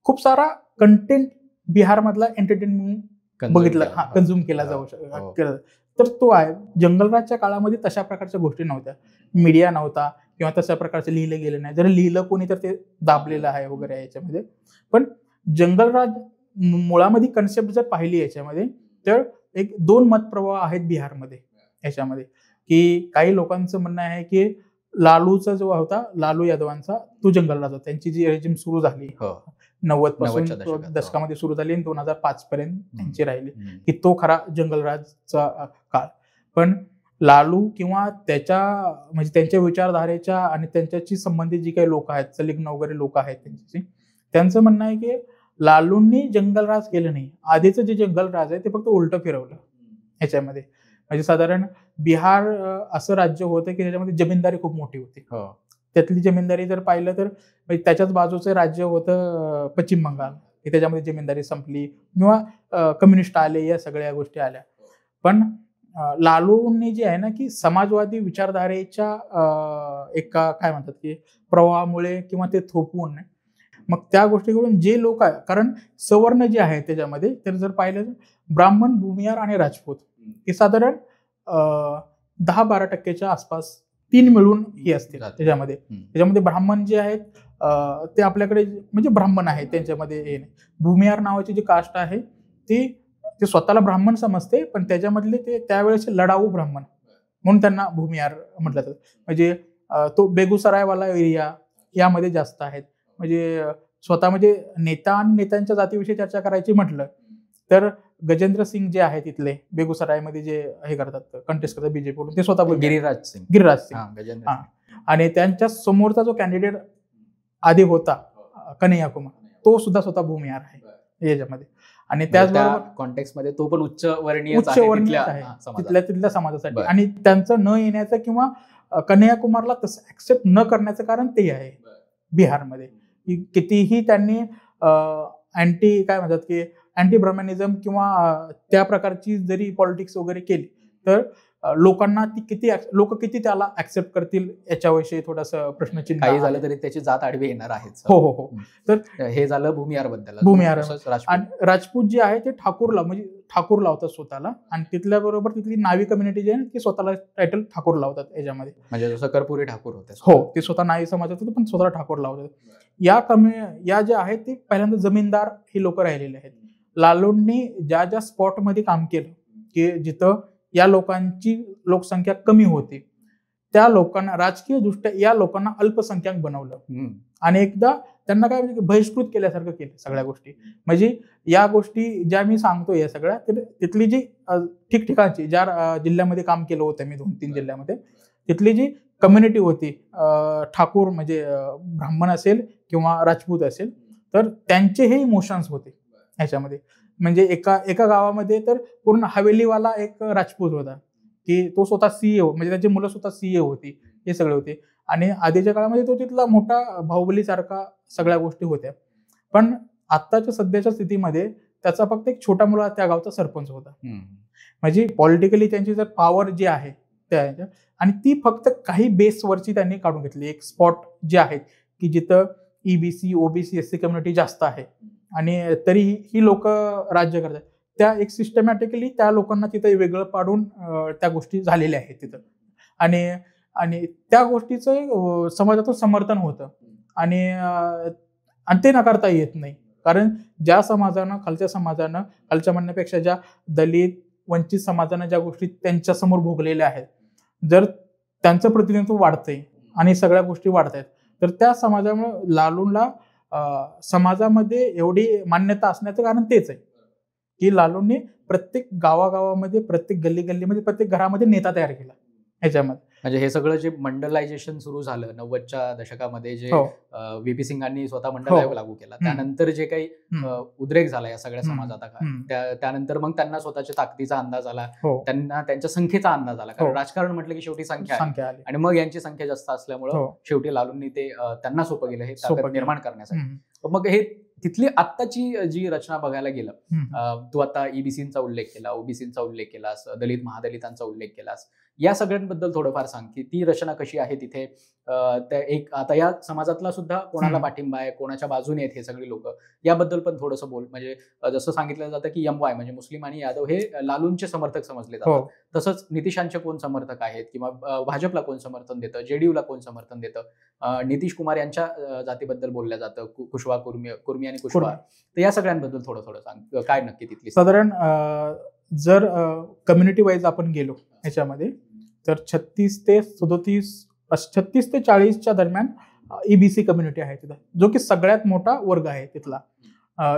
खूप सारा कंटेंट बिहार मधला एंटरटेनमेंट बघितलं, कंझ्युम केला जाऊ शकतो. तर तो आहे. जंगलराजच्या काळामध्ये तशा प्रकारच्या गोष्टी नव्हत्या, मीडिया नव्हता किंवा तशा प्रकारचं लिहिलं गेलं नाही. जर लिहिलं कोणी तर ते दाबलेलं आहे वगैरे याच्यामध्ये. पण जंगलराज मुळामध्ये कन्सेप्ट जर पाहिली याच्यामध्ये, तर एक 2 मतप्रवाह आहेत बिहारमध्ये याच्यामध्ये, की काही लोकांचं म्हणणं आहे की लालूचा जो होता, लालू यादवांचा, तो जंगलराज होता. त्यांची जी रेजिम सुरू झाली 90 पासून 90च्या दशकामध्ये सुरू झाली आणि 2005 पर्यंत त्यांची राहिली, की तो खरा जंगलराजचा काळ. पण लालू किंवा त्याच्या म्हणजे त्यांच्या विचारधारेच्या आणि त्यांच्याशी संबंधित जी काही लोक आहेत, संलग्न वगैरे लोक आहेत त्यांच्याशी, त्यांचं म्हणणं आहे की लालूंनी जंगलराज केलं नाही. आधीचं जे जंगलराज आहे ते फक्त उलटं फिरवलं ह्याच्यामध्ये. म्हणजे साधारण बिहार असं राज्य होतं की त्याच्यामध्ये जमीनदारी खूप मोठी होती. त्यातली जमीनदारी जर पाहिलं तर म्हणजे त्याच्याच बाजूचं राज्य होतं पश्चिम बंगाल, की त्याच्यामध्ये जमीनदारी संपली किंवा कम्युनिस्ट आले, या सगळ्या गोष्टी आल्या. पण लालूंनी जे आहे ना की समाजवादी विचारधारेच्या एका काय म्हणतात की प्रवाहामुळे किंवा ते थोपवून, मग त्या गोष्टीकडून जे लोक आहे, कारण सवर्ण जे आहे त्याच्यामध्ये, तर जर पाहिलं तर ब्राह्मण, भूमियार आणि राजपूत हे साधारण 10-12% आसपास 3 मिळून हे असतील त्याच्यामध्ये. त्याच्यामध्ये ब्राह्मण जे आहेत ते आपल्याकडे म्हणजे ब्राह्मण आहेत, त्यांच्यामध्ये हे नाही. भूमियार नावाची जी कास्ट आहे ती ते स्वतःला ब्राह्मण समजते, पण त्याच्यामधले ते त्यावेळेचे लढाऊ ब्राह्मण म्हणून त्यांना भूमियार म्हटलं जातं. म्हणजे तो बेगुसरायवाला एरिया यामध्ये जास्त आहेत. म्हणजे स्वतः म्हणजे नेता आणि नेत्यांच्या जातीविषयी चर्चा करायची म्हटलं तर गजेंद्र सिंग जे आहे तिथले बेगुसरायमध्ये जे हे करतात, कंटेस्ट करतात बीजेपीकडून, ते स्वतः गिरिराज सिंग. गजेंद्र. आणि त्यांच्या समोरचा जो कॅन्डिडेट आधी होता कन्हैया कुमार, तो सुद्धा स्वतः भूमियार आहे याच्यामध्ये. आणि त्याचबरोबर कॉन्टेक्स्ट मध्ये तो पण उच्च वर्णीय आहे तिथल्या समाजासाठी. आणि त्यांचं न येण्याचं किंवा कन्हैया कुमारला तसं ऍक्सेप्ट न करण्याचं कारण ते आहे बिहारमध्ये. कितीही त्यांनी अँटी काय म्हणतात की अँटी ब्राह्मणिझम किंवा त्या प्रकारची जरी पॉलिटिक्स वगैरे केली, तर लोकांना ती लोक किती त्याला ऍक्सेप्ट करतील याच्याविषयी थोडंसं प्रश्नचिन्ह. काही झालं तरी त्याची जात आडवी येणार आहे. हो. तर हे झालं भूमियार बद्दल. भूमियार आणि राजपूत जे आहे ते ठाकूर लावतात स्वतःला, आणि तिथल्या बरोबर तिथली नावी कम्युनिटी जी आहे ती स्वतःला टायटल ठाकूर लावतात याच्यामध्ये. म्हणजे जसं कर्पुरी ठाकूर होते. हो, ते स्वतः नावी समाजात होते पण स्वतःला ठाकूर लावतात. या ज्या आहेत ते पहिल्यांदा जमीनदार ही लोक राहिलेले आहेत. लालूंनी ज्या ज्या स्पॉटमध्ये काम केलं की जिथं या लोकांची लोकसंख्या कमी होती, त्या लोकांना राजकीय दृष्ट्या या लोकांना अल्पसंख्याक बनवलं आणि एकदा त्यांना काय म्हणजे बहिष्कृत केल्यासारखं केलं सगळ्या गोष्टी. म्हणजे या गोष्टी ज्या मी सांगतो या सगळ्या, तिथली जी ठिकठिकाणची ज्या जिल्ह्यामध्ये काम केलं होतं मी 2-3 जिल्ह्यामध्ये, तिथली जी कम्युनिटी होती, ठाकूर म्हणजे ब्राह्मण असेल किंवा राजपूत असेल, तर त्यांचे हे इमोशन्स होते ह्याच्यामध्ये. म्हणजे एका गावामध्ये तर पूर्ण हवेलीवाला एक राजपूत होता की तो स्वतः सीए, म्हणजे त्याची मुलं स्वतः सीए होती, हे सगळे होते. आणि आधीच्या काळामध्ये तो तिथला मोठा बाहुबलीसारखा सगळ्या गोष्टी होत्या. पण आत्ताच्या सध्याच्या स्थितीमध्ये त्याचा फक्त एक छोटा मुलगा त्या गावचा सरपंच होता. म्हणजे पॉलिटिकली त्यांची जर पॉवर जी आहे त्या, आणि ती फक्त काही बेसवरची त्यांनी काढून घेतली. एक स्पॉट जे आहेत की जिथं ईबीसी, ओबीसी, एससी कम्युनिटी जास्त आहे आणि तरी ही लोक राज्य करतात, त्या एक सिस्टमॅटिकली त्या लोकांना तिथं वेगळं पाडून त्या गोष्टी झालेल्या आहेत तिथं. आणि त्या गोष्टीचं समाजाचं समर्थन होतं आणि ते नकारता येत नाही. कारण ज्या समाजानं, खालच्या म्हणण्यापेक्षा ज्या दलित वंचित समाजानं ज्या गोष्टी त्यांच्या समोर भोगलेल्या आहेत, जर त्यांचं प्रतिनिधित्व वाढतंय आणि सगळ्या गोष्टी वाढत आहेत, तर त्या समाजामुळे लालूंना समाजामध्ये एवढी मान्यता असण्याचं कारण तेच आहे की लालूंनी प्रत्येक गावागावामध्ये, प्रत्येक गल्लीमध्ये, प्रत्येक घरामध्ये नेता तयार केला ह्याच्यामध्ये. म्हणजे हे सगळं जे मंडलायझेशन सुरू झालं 90च्या दशकामध्ये, जे व्हीपी सिंगांनी स्वतः मंडल आयोग लागू केला, त्यानंतर जे काही उद्रेक झाला या सगळ्या समाजात, त्यानंतर मग त्यांना स्वतःच्या ताकदीचा अंदाज आला, त्यांना त्यांच्या संख्येचा अंदाज आला. कारण राजकारण म्हटलं की शेवटी संख्या आली, आणि मग यांची संख्या जास्त असल्यामुळं शेवटी लालूंनी ते त्यांना सोपं केलं हे ताकद निर्माण करण्यासाठी. मग हे तिथली आत्ताची जी रचना बघायला गेलं, तू आता ईबीसींचा उल्लेख केला, ओबीसींचा उल्लेख केलास, दलित महादलितांचा उल्लेख केलास, या सगळ्यांबद्दल थोडंफार सांग की ती रचना कशी आहे तिथे. त्या एक आता या समाजातला सुद्धा कोणाला पाठिंबा आहे, कोणाच्या बाजूने आहेत हे सगळे लोक, याबद्दल पण थोडंसं बोल. म्हणजे जसं सांगितलं जातं की MY म्हणजे मुस्लिम आणि यादव हे लालूंचे समर्थक समजले जातात, तसंच नितीशांचे कोण समर्थक आहेत किंवा भाजपला कोण समर्थन देतं, JDU ला कोण समर्थन देतं, नितीश कुमार यांच्या जातीबद्दल बोललं जातं, कुशवा, कुर्मी आणि कुशवा. तर या सगळ्यांबद्दल थोडं सांग, काय नक्की तिथली साधारण जर कम्युनिटी वाईज आपण गेलो ह्याच्यामध्ये तर 36 ते 40च्या दरम्यान EBC कम्युनिटी आहे तिथं, जो की सगळ्यात मोठा वर्ग आहे तिथला.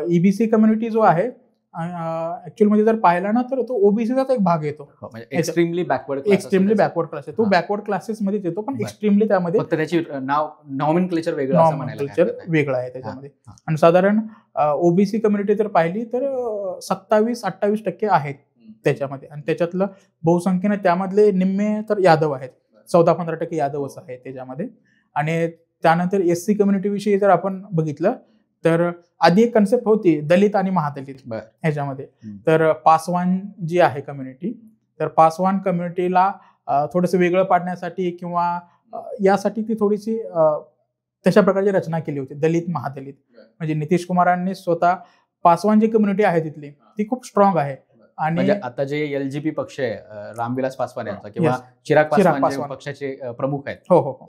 EBC कम्युनिटी जो आहे ऍक्च्युअली मध्ये जर पाहिला ना तर तो ओबीसीचाच एक भाग येतो. एक्स्ट्रीमली बॅकवर्ड क्लास आहे तो. बॅकवर्ड क्लासेस मध्ये येतो, पण एक्स्ट्रीमली त्यामध्ये फक्त त्याची नॉमिनक्लेचर वेगळं आहे त्याच्यामध्ये. आणि साधारण ओबीसी कम्युनिटी जर पाहिली तर 27-28% आहेत त्याच्यामध्ये, आणि त्याच्यातलं बहुसंख्येने त्यामधले निम्मे तर यादव आहेत, 14-15% यादवच आहेत त्याच्यामध्ये. आणि त्यानंतर SC कम्युनिटी विषयी जर आपण बघितलं तर आधी एक कन्सेप्ट होती दलित आणि महादलित ह्याच्यामध्ये. तर पासवान जी आहे कम्युनिटी, तर पासवान कम्युनिटीला थोडंसं वेगळं पाडण्यासाठी किंवा यासाठी ती थोडीशी तशा प्रकारची रचना केली होती, दलित महादलित. म्हणजे नितीश कुमारांनी स्वतः पासवान जी कम्युनिटी आहे तिथली ती खूप स्ट्रॉंग आहे. आणि म्हणजे आता जे LGP पक्ष आहे, रामविलास पासवान यांचा किंवा चिराग पासवान पक्षाचे प्रमुख आहेत,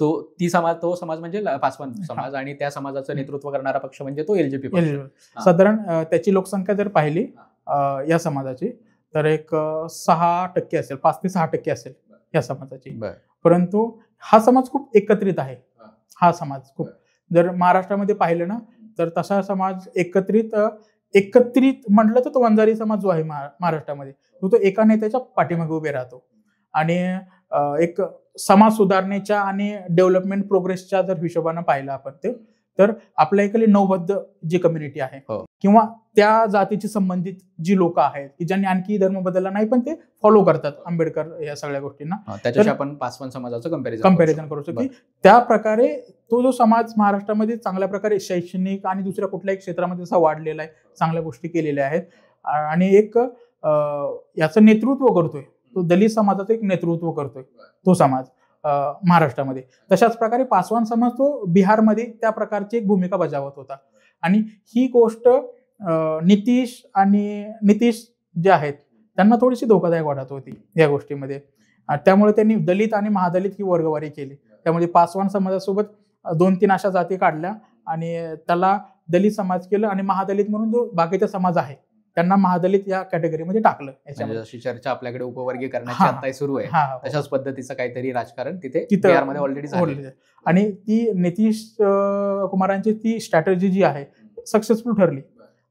तो समाज म्हणजे पासवान समाज, आणि त्या समाजाचं नेतृत्व करणारा पक्ष म्हणजे तो LGP पक्ष. साधारण त्याची लोकसंख्या जर पाहिली या समाजाची तर एक 6% असेल, 5 ते 6% असेल या समाजाची. परंतु हा समाज खूप एकत्रित आहे. हा समाज खूप, जर महाराष्ट्रामध्ये पाहिलं ना तर तसा समाज एकत्रित म्हटलं तर तो वंजारी समाज जो आहे महाराष्ट्रामध्ये, तो एका नेत्याच्या पाठीमागे उभे राहतो. आणि एक समाज सुधारणेच्या आणि डेव्हलपमेंट प्रोग्रेसच्या जर हिशोबानं पाहिलं आपण ते, तर आपल्या इकडे नवबद्ध जी कम्युनिटी आहे किंवा त्या जातीची संबंधित जी लोक आहेत की ज्यांनी आणखी धर्म बदलला नाही पण ते फॉलो करतात आंबेडकर या सगळ्या गोष्टींना, त्याच्याशी आपण पासवान समाजाचं कम्पॅरिझन करू शकतो. की त्या प्रकारे तो जो समाज महाराष्ट्रामध्ये चांगल्या प्रकारे शैक्षणिक आणि दुसऱ्या कुठल्याही क्षेत्रामध्ये जसा वाढलेला आहे, चांगल्या गोष्टी केलेल्या आहेत, आणि एक याचं नेतृत्व करतोय तो दलित समाजाचं एक नेतृत्व करतोय तो समाज महाराष्ट्रामध्ये. तशाच प्रकारे पासवान समाज तो बिहारमध्ये त्या प्रकारची एक भूमिका बजावत होता. आणि ही गोष्ट नितीश जे आहेत त्यांना थोडीशी धोकादायक वाटत होती या गोष्टीमध्ये. त्यामुळे त्यांनी दलित आणि महादलित ही वर्गवारी केली. त्यामध्ये पासवान समाजासोबत 2-3 अशा जाती काढल्या आणि त्याला दलित समाज केलं, आणि महादलित म्हणून जो बाकीचा समाज आहे त्यांना महादलित या कॅटेगरीमध्ये टाकलं. याच्यामध्ये चर्चा आपल्याकडे उपवर्गीकरणाची आता सुरू आहे, तशाच पद्धतीचं काहीतरी राजकारण तिथे बिहारमध्ये ऑलरेडी झालं. आणि ती नितीश कुमारांची ती स्ट्रॅटेजी जी आहे सक्सेसफुल ठरली.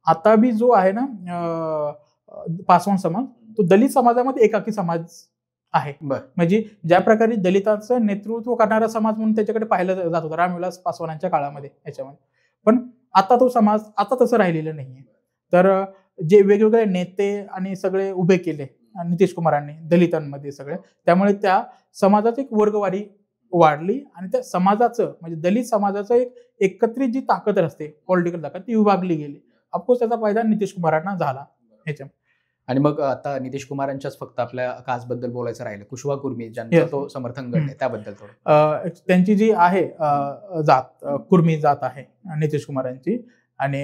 आता बी जो आहे ना पासवान समाज, तो दलित समाजामध्ये एकाकी समाज आहे. म्हणजे ज्या प्रकारे दलितांचं नेतृत्व करणारा समाज म्हणून त्याच्याकडे पाहिलं जात होतं रामविलास पासवानांच्या काळामध्ये याच्यामध्ये, पण आता तो समाज आता तसं राहिलेलं नाहीये. तर जे वेगवेगळे नेते आणि सगळे उभे केले नितीश कुमारांनी दलितांमध्ये सगळे, त्यामुळे त्या समाजाची एक वर्गवारी वाढली आणि त्या समाजाचं म्हणजे दलित समाजाचं एक एकत्रित जी ताकद असते, पॉलिटिकल ताकद, ती विभागली गेली. ऑफकोर्स त्याचा फायदा नितीश कुमारांना झाला ह्याच्या. आणि मग आता नितीश कुमारांच्याच फक्त आपल्या कास्टबद्दल बोलायचं राहिलं, कुशवा कुर्मी ज्यांचं तो समर्थन गट आहे त्याबद्दल थोडं. त्यांची जी आहे जात, कुर्मी जात आहे नितीश कुमारांची, आणि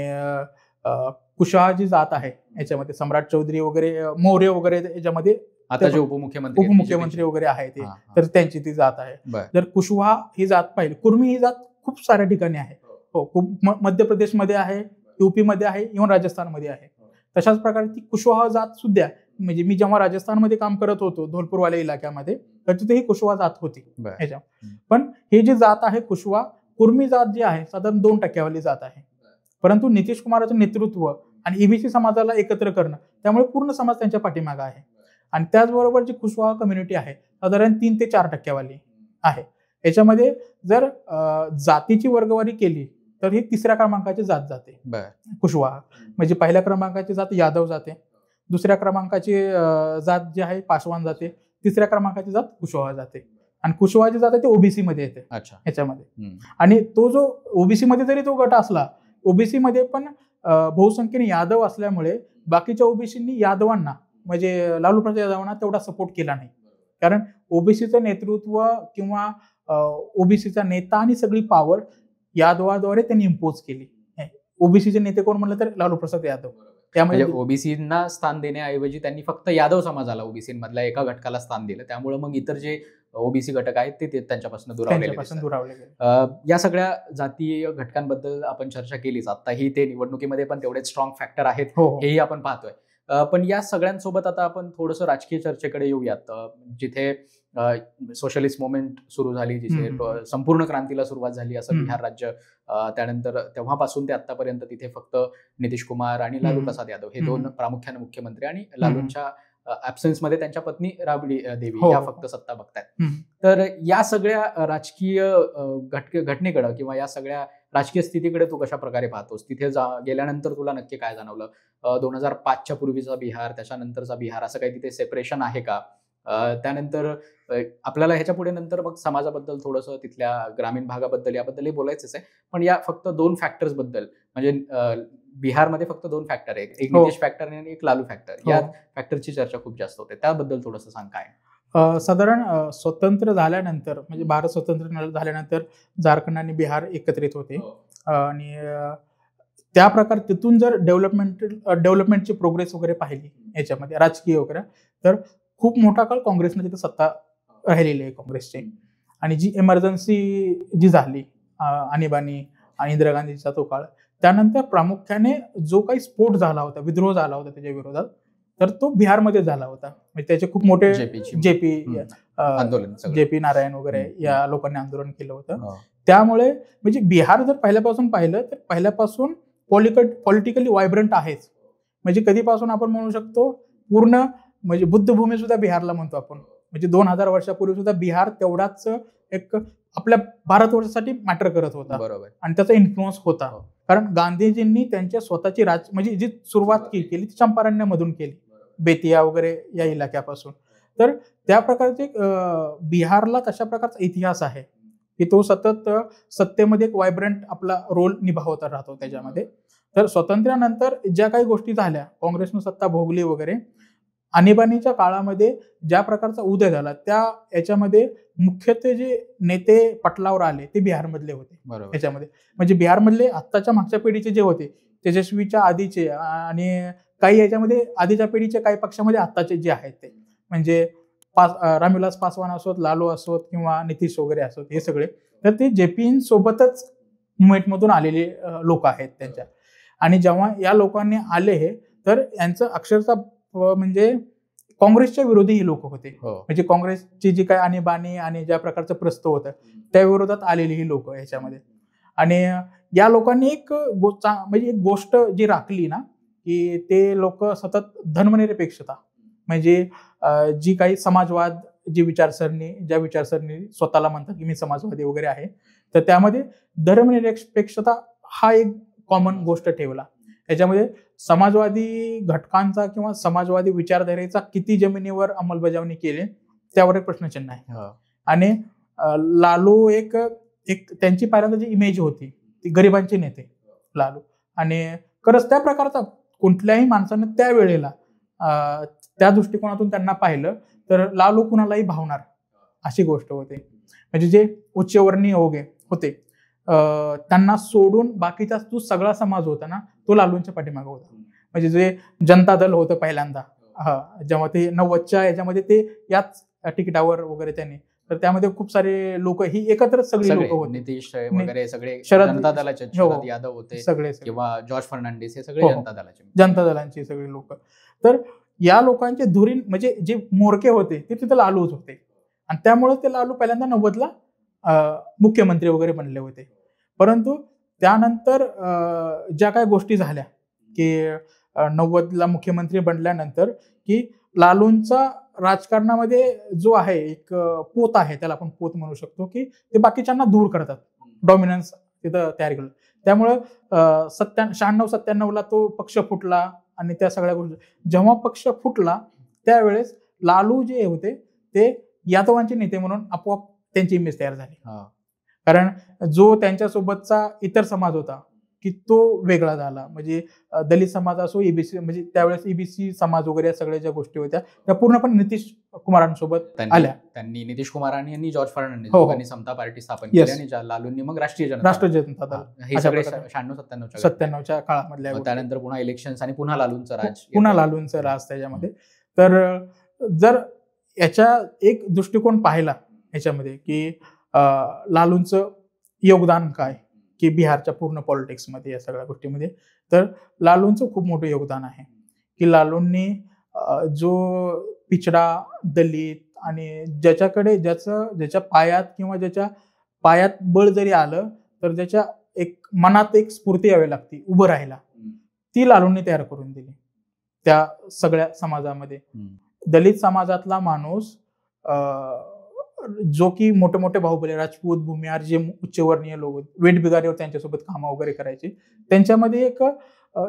कुशवा जी जात आहे याच्यामध्ये सम्राट चौधरी वगैरे, मौर्य वगैरे याच्यामध्ये आता जे उपमुख्यमंत्री वगैरे आहे ते, तर त्यांची ती जात आहे. जर कुशवा ही जात पाहिली, कुर्मी ही जात खूप साऱ्या ठिकाणी आहे. खूप मध्य प्रदेशमध्ये आहे, UP मध्ये आहे, इव्हन राजस्थानमध्ये आहे. तशाच प्रकारे ती कुशवा जात सुद्धा, म्हणजे मी जेव्हा राजस्थानमध्ये काम करत होतो धोलपूरवाल्या इलाक्यामध्ये, तर तिथे ही कुशवा जात होती ह्याच्या. पण हे जी जात आहे कुशवा कुर्मी जात जी आहे साधारण 2% वाली जात आहे. परंतु नितीश कुमारांचं नेतृत्व आणि EBC समाजाला एकत्र करणं, त्यामुळे पूर्ण समाज त्यांच्या पाठीमागे आहे. आणि त्याचबरोबर जी कुशवा कम्युनिटी आहे साधारण 3 ते 4% वाली आहे. याच्यामध्ये जर जातीची वर्गवारी केली तर ही 3ऱ्या क्रमांकाची जात जाते कुशवा. म्हणजे पहिल्या क्रमांकाची जात यादव जाते, 2ऱ्या क्रमांकाची जात जी आहे पासवान जाते, 3ऱ्या क्रमांकाची जात कुशवा जाते. आणि कुशवा जी जात आहे ते OBC मध्ये येते ह्याच्यामध्ये. आणि तो जो OBC मध्ये जरी तो गट असला, OBC मध्ये पण बहुसंख्येने यादव असल्यामुळे बाकीच्या OBCंनी यादवांना म्हणजे लालू प्रसाद यादवांना तेवढा सपोर्ट केला नाही. कारण ओबीसीचं नेतृत्व किंवा ओबीसीचा नेता आणि सगळी पॉवर यादवाद्वारे त्यांनी इम्पोज केली. ओबीसीचे नेते कोण म्हणलं तर लालू प्रसाद यादव. म्हणजे ओबीसींना स्थान देण्याऐवजी त्यांनी फक्त यादव समाजाला ओबीसीमधल्या एका घटकाला स्थान दिलं. त्यामुळे मग इतर जे ओबीसी घटक आहेत ते त्यांच्यापासून दुरावले. या सगळ्या जातीय घटकांबद्दल आपण चर्चा केलीच. आताही ते निवडणुकीमध्ये पण तेवढेच स्ट्रॉंग फॅक्टर आहेत हेही आपण पाहतोय. पण या सगळ्यांसोबत आता आपण थोडंसं राजकीय चर्चेकडे येऊयात. जिथे सोशलिस्ट मुवमेंट सुरू झाली, जिथे संपूर्ण क्रांतीला सुरुवात झाली असं बिहार राज्य, त्यानंतर तेव्हापासून ते आतापर्यंत तिथे फक्त नितीश कुमार आणि लालू प्रसाद यादव हे दोन प्रामुख्याने मुख्यमंत्री आणि लालूंच्या ऍब्सेन्स मध्ये त्यांच्या पत्नी राबडी देवी या फक्त सत्ता बघतायत. तर या सगळ्या राजकीय घटनेकडे किंवा या सगळ्या राजकीय स्थितीकडे तू कशा प्रकारे पाहतोस? तिथे गेल्यानंतर तुला नक्की काय जाणवलं? 2005च्या पूर्वीचा बिहार, त्याच्यानंतरचा बिहार, असं काही तिथे सेपरेशन आहे का? त्यानंतर आपल्याला ह्याच्या पुढे नंतर मग समाजाबद्दल थोडंसं, तिथल्या ग्रामीण भागाबद्दल याबद्दलही बोलायचंच आहे. पण या फक्त 2 फॅक्टर्स बद्दल, म्हणजे बिहारमध्ये फक्त 2 फॅक्टर आहेत, एक नितीश फॅक्टर आणि एक लालू फॅक्टर. या फॅक्टरची चर्चा खूप जास्त होते. त्याबद्दल थोडंसं सांग काय? साधारण स्वतंत्र झाल्यानंतर, म्हणजे भारत स्वतंत्र झाल्यानंतर झारखंड आणि बिहार एकत्रित होते आणि त्या प्रकार तिथून जर डेव्हलपमेंटची प्रोग्रेस वगैरे पाहिली याच्यामध्ये राजकीय वगैरे, तर खूप मोठा काळ काँग्रेसने तिथे सत्ता राहिलेली आहे काँग्रेसची. आणि जी इमर्जन्सी जी झाली आणीबाणी आणि इंदिरा गांधीचा तो काळ, त्यानंतर प्रामुख्याने जो काही स्फोट झाला होता, विद्रोह झाला होता त्याच्या विरोधात, तर तो बिहारमध्ये झाला होता. म्हणजे त्याचे खूप मोठे जेपी नारायण वगैरे या लोकांनी आंदोलन केलं होतं. त्यामुळे म्हणजे बिहार जर पहिल्यापासून पाहिलं तर पहिल्यापासून पॉलिटिकली व्हायब्रंट आहेच. म्हणजे कधीपासून आपण म्हणू शकतो पूर्ण, म्हणजे बुद्धभूमी सुद्धा बिहारला म्हणतो आपण. म्हणजे 2000 वर्षापूर्वी सुद्धा बिहार तेवढाच एक आपल्या भारतवर्षासाठी मॅटर करत होता. बरोबर. आणि त्याचा इन्फ्लुअन्स होता. कारण गांधीजींनी त्यांच्या स्वतःची म्हणजे जी सुरुवात केली ती चंपारण्यमधून केली, बेतिया वगैरे या इलाक्यापासून. तर त्या प्रकारचे बिहारला तशा प्रकारचा इतिहास आहे की तो सतत सत्तेमध्ये एक व्हायब्रंट आपला रोल निभावत राहतो त्याच्यामध्ये. तर स्वातंत्र्यानंतर ज्या काही गोष्टी झाल्या, काँग्रेसनं सत्ता भोगली वगैरे, आणीबाणीच्या काळामध्ये ज्या प्रकारचा उदय झाला, त्या याच्यामध्ये मुख्यत्वे जे नेते पटलावर आले ते बिहारमधले होते याच्यामध्ये. म्हणजे बिहारमधले आत्ताच्या मागच्या पिढीचे जे होते, तेजस्वीच्या आधीचे आणि काही याच्यामध्ये आधीच्या पिढीचे काही पक्षामध्ये आत्ताचे जे आहेत ते, म्हणजे रामविलास पासवान असोत, लालू असोत किंवा नितीश वगैरे असोत, हे सगळे, तर ते जेपी सोबतच मुवमेंटमधून आलेले लोक आहेत त्यांच्या. आणि जेव्हा या लोकांनी आले हे, तर यांचं अक्षरशः म्हणजे काँग्रेसच्या विरोधी ही लोक होते. म्हणजे काँग्रेसची जी काही आणीबाणी आणि ज्या प्रकारचं प्रस्त होतं त्या विरोधात आलेली ही लोक याच्यामध्ये. आणि या लोकांनी एक गोष्ट जी राखली ना, की ते लोक सतत धर्मनिरपेक्षता, म्हणजे जी काही समाजवाद, जी विचारसरणी, ज्या विचारसरणी स्वतःला म्हणतात की मी समाजवादी वगैरे आहे, तर त्यामध्ये धर्मनिरपेक्षता हा एक कॉमन गोष्ट ठेवला. याच्यामध्ये समाजवादी घटकांचा किंवा समाजवादी विचारधारेचा किती जमिनीवर अंमलबजावणी केली त्यावर एक प्रश्नचिन्ह आहे. आणि लालू एक त्यांची पहिल्यांदा जी इमेज होती ती गरिबांचे नेते लालू, आणि खरंच त्या प्रकारचा कुठल्याही माणसानं त्यावेळेला त्या दृष्टिकोनातून त्यांना पाहिलं तर लालू कुणालाही भावणार अशी गोष्ट होती. म्हणजे जे उच्चवर्णीय होते त्यांना सोडून बाकीचा जो सगळा समाज होता ना, तो लालूंच्या पाठीमागे होता. म्हणजे जे जनता दल होतं पहिल्यांदा, जेव्हा ते 90च्या याच्यामध्ये ते याच तिकिटावर वगैरे त्यांनी, तर त्यामध्ये खूप सारे लोक ही एकत्र सगळी लोक होते. नितीश वगैरे सगळे शरद जनता दलाचे, शरद यादव होते सगळे, किंवा जॉर्ज फर्नांडिस, हे सगळे जनता दलांची सगळी लोक. तर या लोकांचे धुरीण म्हणजे जे मोरके होते ते तिथे लालूच होते. आणि त्यामुळे ते लालू पहिल्यांदा 90ला मुख्यमंत्री वगैरे बनले होते. परंतु त्यानंतर ज्या काही गोष्टी झाल्या की 90ला मुख्यमंत्री बनल्यानंतर की लालूंचा राजकारणामध्ये जो आहे एक पोत आहे, त्याला आपण पोत म्हणू शकतो, की ते बाकीच्यांना दूर करतात, डॉमिनन्स तिथं तयार केलं. त्यामुळं 96-97ला तो पक्ष फुटला. आणि त्या सगळ्या गोष्टी जेव्हा पक्ष फुटला त्यावेळेस लालू जे होते ते यादवांचे नेते म्हणून आपोआप त्यांची इमेज तयार झाली. कारण जो त्यांच्यासोबतचा इतर समाज होता की तो वेगळा झाला. म्हणजे दलित समाज असो, ईबीसी, म्हणजे त्यावेळेस ईबीसी समाज वगैरे या सगळ्या ज्या गोष्टी होत्या त्या पूर्णपणे नितीश कुमारांसोबत आल्या. त्यांनी नितीश कुमार आणि जॉर्ज फर्नांडिस हो, हो. दोघांनी समता पार्टी स्थापन Yes. केली आणि लालूंनी मग राष्ट्रीय जनता जनता दल हे अशा सगळे प्रकारे. 96-97 97च्या काळामधल्या गोष्टी. त्यानंतर पुन्हा इलेक्शन्स आणि पुन्हा लालूंचं राज पुन्हा लालूंचं राज त्याच्यामध्ये. तर जर याच्या एक दृष्टिकोन पाहिला याच्यामध्ये की लालूंचं योगदान काय की बिहारच्या पूर्ण पॉलिटिक्समध्ये या सगळ्या गोष्टीमध्ये, तर लालूंचं खूप मोठं योगदान आहे की लालूंनी जो पिछडा, दलित आणि ज्याच्या पायात बळ जरी आलं तर ज्याच्या एक मनात एक स्फूर्ती यावी लागते उभं राहायला, ती लालूंनी तयार करून दिली त्या सगळ्या समाजामध्ये. दलित समाजातला माणूस जो की मोठे मोठे बाहुबली, राजपूत, भूमिहार, जे उच्चवर्णीय लोक वेठबिगारीवर त्यांच्यासोबत कामं वगैरे करायचे, त्यांच्यामध्ये एक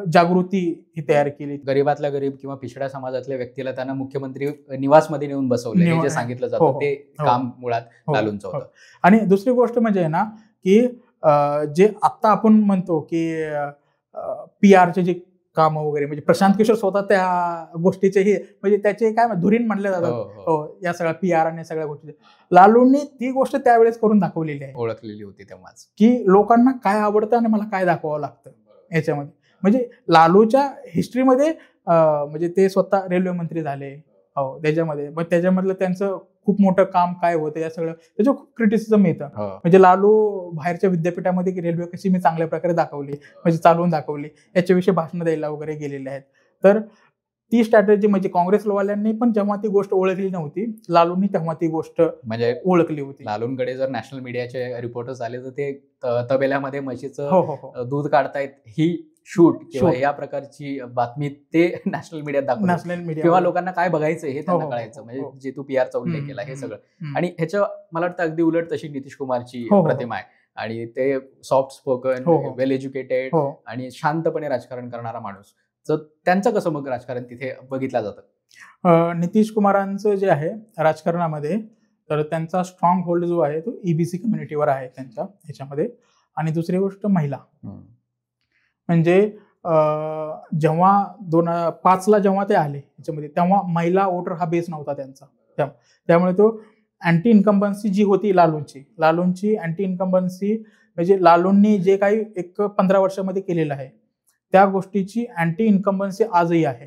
जागृती ही तयार केली. गरीबातल्या गरीब किंवा पिछड्या समाजातल्या व्यक्तीला त्यांना मुख्यमंत्री निवासमध्ये नेऊन बसवले, हे जे सांगितलं हो, जातं ते काम मुळात लालूंचं होतं. आणि दुसरी गोष्ट म्हणजे ना की जे आता आपण म्हणतो की PR चे जे काम वगैरे, म्हणजे प्रशांत किशोर स्वतः त्या गोष्टीचे हे म्हणजे त्याचे काय धुरीण म्हणले जातात या सगळ्या PR आणि सगळ्या गोष्टी. लालूंनी ती गोष्ट त्यावेळेस करून दाखवलेली आहे, ओळखलेली होती तेव्हाच, की लोकांना काय आवडतं आणि मला काय दाखवावं लागतं याच्यामध्ये. म्हणजे लालूच्या हिस्ट्रीमध्ये म्हणजे ते स्वतः रेल्वे मंत्री झाले त्याच्यामध्ये, मग त्याच्यामधलं त्यांचं खूप मोठं काम काय होतं या सगळं त्याचं खूप क्रिटिसिझम येतं. म्हणजे लालू बाहेरच्या विद्यापीठामध्ये की रेल्वे कशी मी चांगल्या प्रकारे दाखवली, म्हणजे चालवून दाखवली, याच्याविषयी भाषणं द्यायला वगैरे गेलेले आहेत. तर ती स्ट्रॅटेजी म्हणजे काँग्रेसवाल्यांनी पण जेव्हा ती गोष्ट ओळखली नव्हती, लालूंनी तेव्हा ती गोष्ट म्हणजे ओळखली होती. लालूंकडे जर नॅशनल मीडियाचे रिपोर्टर्स आले तर ते तबेल्यामध्ये म्हशीचं दूध काढतायत ही शूट किंवा या प्रकारची बातमी ते नॅशनल मीडियात दाखवतात. नॅशनल मीडिया किंवा लोकांना काय बघायचं हे त्यांना कळायचं. म्हणजे जे तू PR चा उल्लेख केला हे सगळं. आणि ह्याच्या मला वाटतं अगदी उलट तशी नितीश कुमारची प्रतिमा आहे आणि ते सॉफ्ट स्पोकन, वेल एज्युकेटेड आणि शांतपणे राजकारण करणारा माणूस. तर त्यांचं कसं मग राजकारण तिथे बघितलं जातं? नितीश कुमारांचं जे आहे राजकारणामध्ये, तर त्यांचा स्ट्रॉंग होल्ड जो आहे तो ईबीसी कम्युनिटीवर आहे त्यांच्या ह्याच्यामध्ये. आणि दुसरी गोष्ट महिला, म्हणजे जेव्हा 2005ला जेव्हा ते आले याच्यामध्ये, तेव्हा महिला वोटर हा बेस नव्हता त्यांचा. त्यामुळे तो अँटी इन्कम्बन्सी जी होती लालूंची अँटी इन्कम्बन्सी, म्हणजे लालूंनी जे काही एक 15 वर्षामध्ये केलेलं आहे त्या गोष्टीची अँटी इन्कम्बन्सी आजही आहे,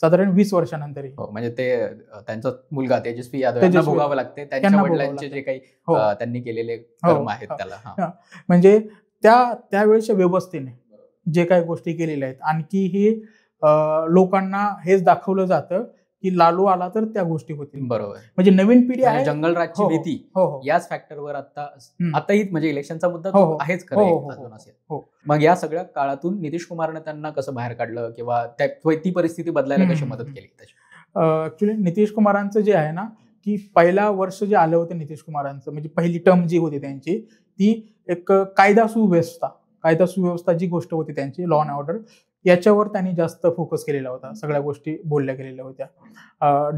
साधारण 20 वर्षानंतरही. म्हणजे ते त्यांचा मुलगा तेजस्वी यादव यांना भोगावं लागते त्यांच्या वडिलांचे जे काही त्यांनी केलेले कर्म आहेत त्याला. म्हणजे त्यावेळेच्या व्यवस्थेने जे काही गोष्टी केलेल्या आहेत, आणखी ही लोकांना हेच दाखवलं जातं की लालू आला तर त्या गोष्टी होतील. बरोबर. म्हणजे नवीन पिढी आहे, जंगलराजची भीती याच फॅक्टरवर आताही म्हणजे इलेक्शनचा मुद्दा आहेच खरं. मग या सगळ्या काळातून नितीश कुमारने त्यांना कसं बाहेर काढलं किंवा ती परिस्थिती बदलायला कशी मदत केली? ऍक्च्युली नितीश कुमारांचं जे आहे ना की पहिला वर्ष जे आलं होतं नितीश कुमारांचं, म्हणजे पहिली टर्म जी होती त्यांची, ती एक कायदा सुव्यवस्था जी गोष्ट होती त्यांची, लॉ अँड ऑर्डर, याच्यावर त्यांनी जास्त फोकस केलेला होता. सगळ्या गोष्टी बोलल्या गेलेल्या होत्या.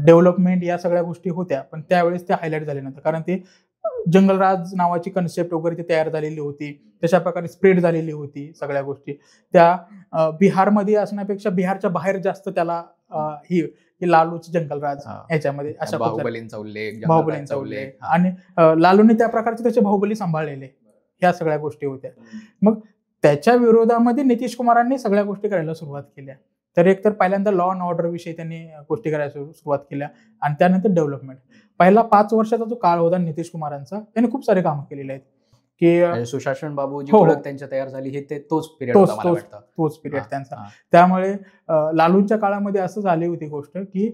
डेव्हलपमेंट या सगळ्या गोष्टी होत्या, पण त्यावेळेस त्या हायलाईट झाल्या नव्हत्या, कारण ते जंगलराज नावाची कन्सेप्ट वगैरे ती तयार झालेली होती, तशा प्रकारे स्प्रेड झालेली होती सगळ्या गोष्टी. त्या बिहारमध्ये असण्यापेक्षा बिहारच्या बाहेर जास्त त्याला ही लालूच जंगलराज याच्यामध्ये अशा बाहुबलींचा उल्लेख आणि लालूने त्या प्रकारचे त्याचे बाहुबली सांभाळलेले, ह्या सगळ्या गोष्टी होत्या. मग त्याच्या विरोधामध्ये नितीश कुमारांनी सगळ्या गोष्टी करायला सुरुवात केल्या. तर एकतर पहिल्यांदा लॉ अँड ऑर्डर विषयी त्यांनी गोष्टी करायला सुरुवात केल्या आणि त्यानंतर डेव्हलपमेंट. पहिला 5 वर्षाचा जो काळ होता नितीश कुमारांचा, त्यांनी खूप सारे कामं केलेले आहेत की सुशासन बाबू जी ओळख त्यांच्या तयार झाली हे तोच पिरियड त्यांचा. त्यामुळे लालूंच्या काळामध्ये असं झाली होती गोष्ट की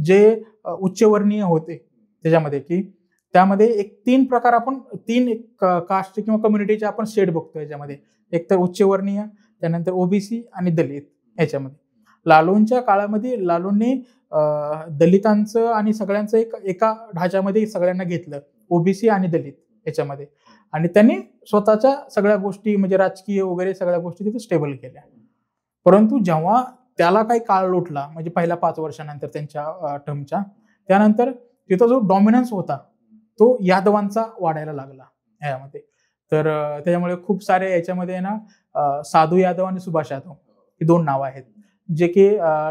जे उच्चवर्णीय होते त्याच्यामध्ये, की त्यामध्ये एक 3 प्रकार आपण 3 कास्ट किंवा कम्युनिटीचे आपण शेड बघतो याच्यामध्ये. एक तर उच्चवर्णीय, त्यानंतर ओबीसी आणि दलित. याच्यामध्ये लालूंच्या काळामध्ये लालूंनी दलितांचं आणि सगळ्यांचं एका ढाच्यामध्ये सगळ्यांना घेतलं, ओबीसी आणि दलित याच्यामध्ये, आणि त्यांनी स्वतःच्या सगळ्या गोष्टी म्हणजे राजकीय वगैरे सगळ्या गोष्टी तिथे स्टेबल केल्या. परंतु जेव्हा त्याला काही काळ लोटला, म्हणजे पहिल्या 5 वर्षानंतर त्यांच्या टर्मच्या, त्यानंतर तिथं जो डॉमिनन्स होता तो यादवांचा वाढायला लागला यामध्ये. तर त्याच्यामुळे खूप सारे याच्यामध्ये ना साधू यादव आणि सुभाष यादव ही 2 नावं आहेत, जे की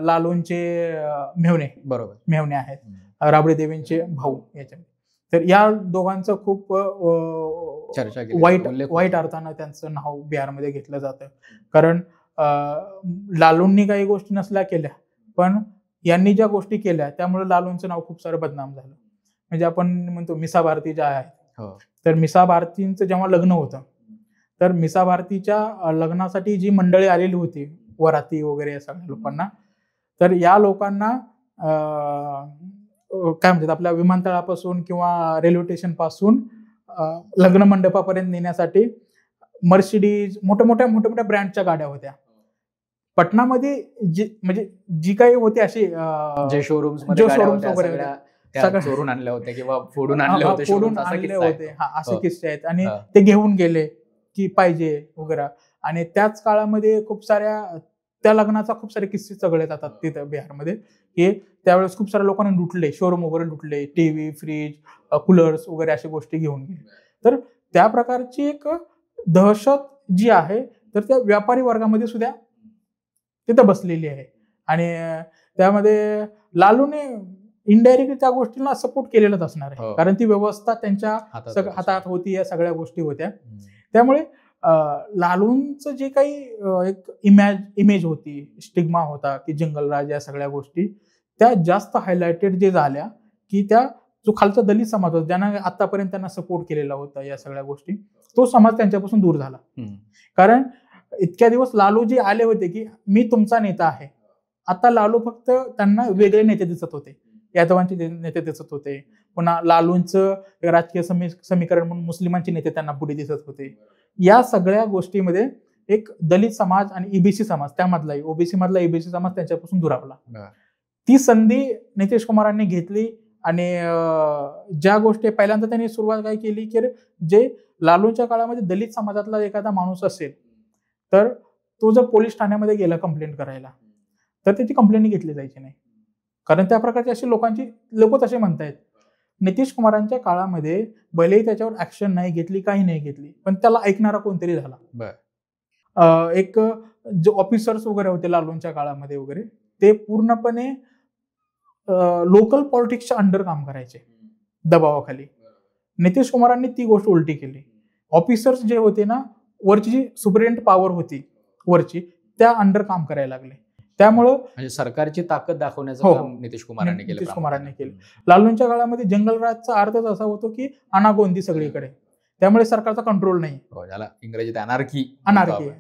लालूंचे मेव्हणे आहेत, राबडी देवींचे भाऊ याच्यामध्ये. तर या दोघांचं खूप चर्चा केली, वाईट अर्थानं त्यांचं नाव बिहारमध्ये घेतलं जातं. कारण लालूंनी काही गोष्टी नसल्या केल्या, पण यांनी ज्या गोष्टी केल्या त्यामुळे लालूंचं नाव खूप सारं बदनाम झालं. म्हणजे आपण म्हणतो मिसा भारती ज्या आहेत, तर मिसा भारतींचं जेव्हा लग्न होतं, तर मिसा भारतीच्या लग्नासाठी जी मंडळी आलेली होती, वराती वगैरे या सगळ्या लोकांना, तर या लोकांना काय म्हणतात आपल्या विमानतळापासून किंवा रेल्वे स्टेशन पासून लग्न मंडपापर्यंत नेण्यासाठी मर्सिडीज मोठ्या ब्रँडच्या गाड्या होत्या. पटनामध्ये म्हणजे जी काही होती अशी जे शोरूम्स वगैरे चोरून आणले होते किंवा फोडून आणले होते, असे किस्से आहेत. आणि ते घेऊन गेले की पाहिजे वगैरे. आणि त्याच काळामध्ये खूप साऱ्या त्या लग्नाचा खूप सारे किस्से चघळले जातात तिथं बिहारमध्ये, की त्यावेळेस खूप साऱ्या लोकांनी लुटले, शोरूम वगैरे लुटले, टीव्ही, फ्रीज, कूलर्स वगैरे अशा गोष्टी घेऊन गेले. तर त्या प्रकारची एक दहशत जी आहे, तर त्या व्यापारी वर्गामध्ये सुद्धा तिथं बसलेली आहे. आणि त्यामध्ये लालूने इनडायरेक्टली त्या गोष्टींना सपोर्ट केलेलाच असणार आहे, कारण ती व्यवस्था त्यांच्या हातात होती, या सगळ्या गोष्टी होत्या. त्यामुळे लालूंचं जे काही एक इमेज होती, स्टिग्मा होता की जंगलराज, या सगळ्या गोष्टी त्या जास्त हायलाइटेड जे झाल्या, की त्या जो खालचा दलित समाज होता, ज्यांना आतापर्यंत त्यांना सपोर्ट केलेला होता या सगळ्या गोष्टी, तो समाज त्यांच्यापासून दूर झाला. कारण इतक्या दिवस लालू जे आले होते की मी तुमचा नेता आहे, आता लालू फक्त त्यांना वेगळे नेते दिसत होते, यादवांचे नेते दिसत होते, पुन्हा लालूंचं राजकीय समीकरण म्हणून मुस्लिमांचे नेते त्यांना पुढे दिसत होते. या सगळ्या गोष्टीमध्ये एक दलित समाज आणि ईबीसी समाज, त्यामधलाही ओबीसी मधला ईबीसी समाज त्यांच्यापासून दुरावला. ती संधी नितीश कुमारांनी घेतली. आणि ज्या गोष्टी पहिल्यांदा त्यांनी सुरुवात काय केली, की जे लालूंच्या काळामध्ये दलित समाजातला एखादा माणूस असेल, तर तो जर पोलीस ठाण्यामध्ये गेला कंप्लेंट करायला, तर त्याची कंप्लेंट घेतली जायची नाही. कारण त्या प्रकारची अशी लोक तसे म्हणतायत. नितीश कुमारांच्या काळामध्ये भलेही त्याच्यावर ऍक्शन नाही घेतली, काही नाही घेतली, पण त्याला ऐकणारा कोणतरी झाला. एक जे ऑफिसर्स वगैरे होते लालूंच्या काळामध्ये वगैरे, ते पूर्णपणे लोकल पॉलिटिक्सच्या अंडर काम करायचे दबावाखाली. नितीश कुमारांनी ती गोष्ट उलटी केली. ऑफिसर्स जे होते ना, वरची जी सुपरिटेंडेंट पॉवर होती वरची, त्या अंडर काम करायला लागले. त्यामुळं म्हणजे सरकारची ताकद दाखवण्याचं काम नितीश कुमारांनी केलं. लालूंच्या काळामध्ये जंगलराजचा अर्थच असा होतो की अनागोंदी सगळीकडे, त्यामुळे सरकारचा कंट्रोल नाही. ज्याला इंग्रजीत अनार्की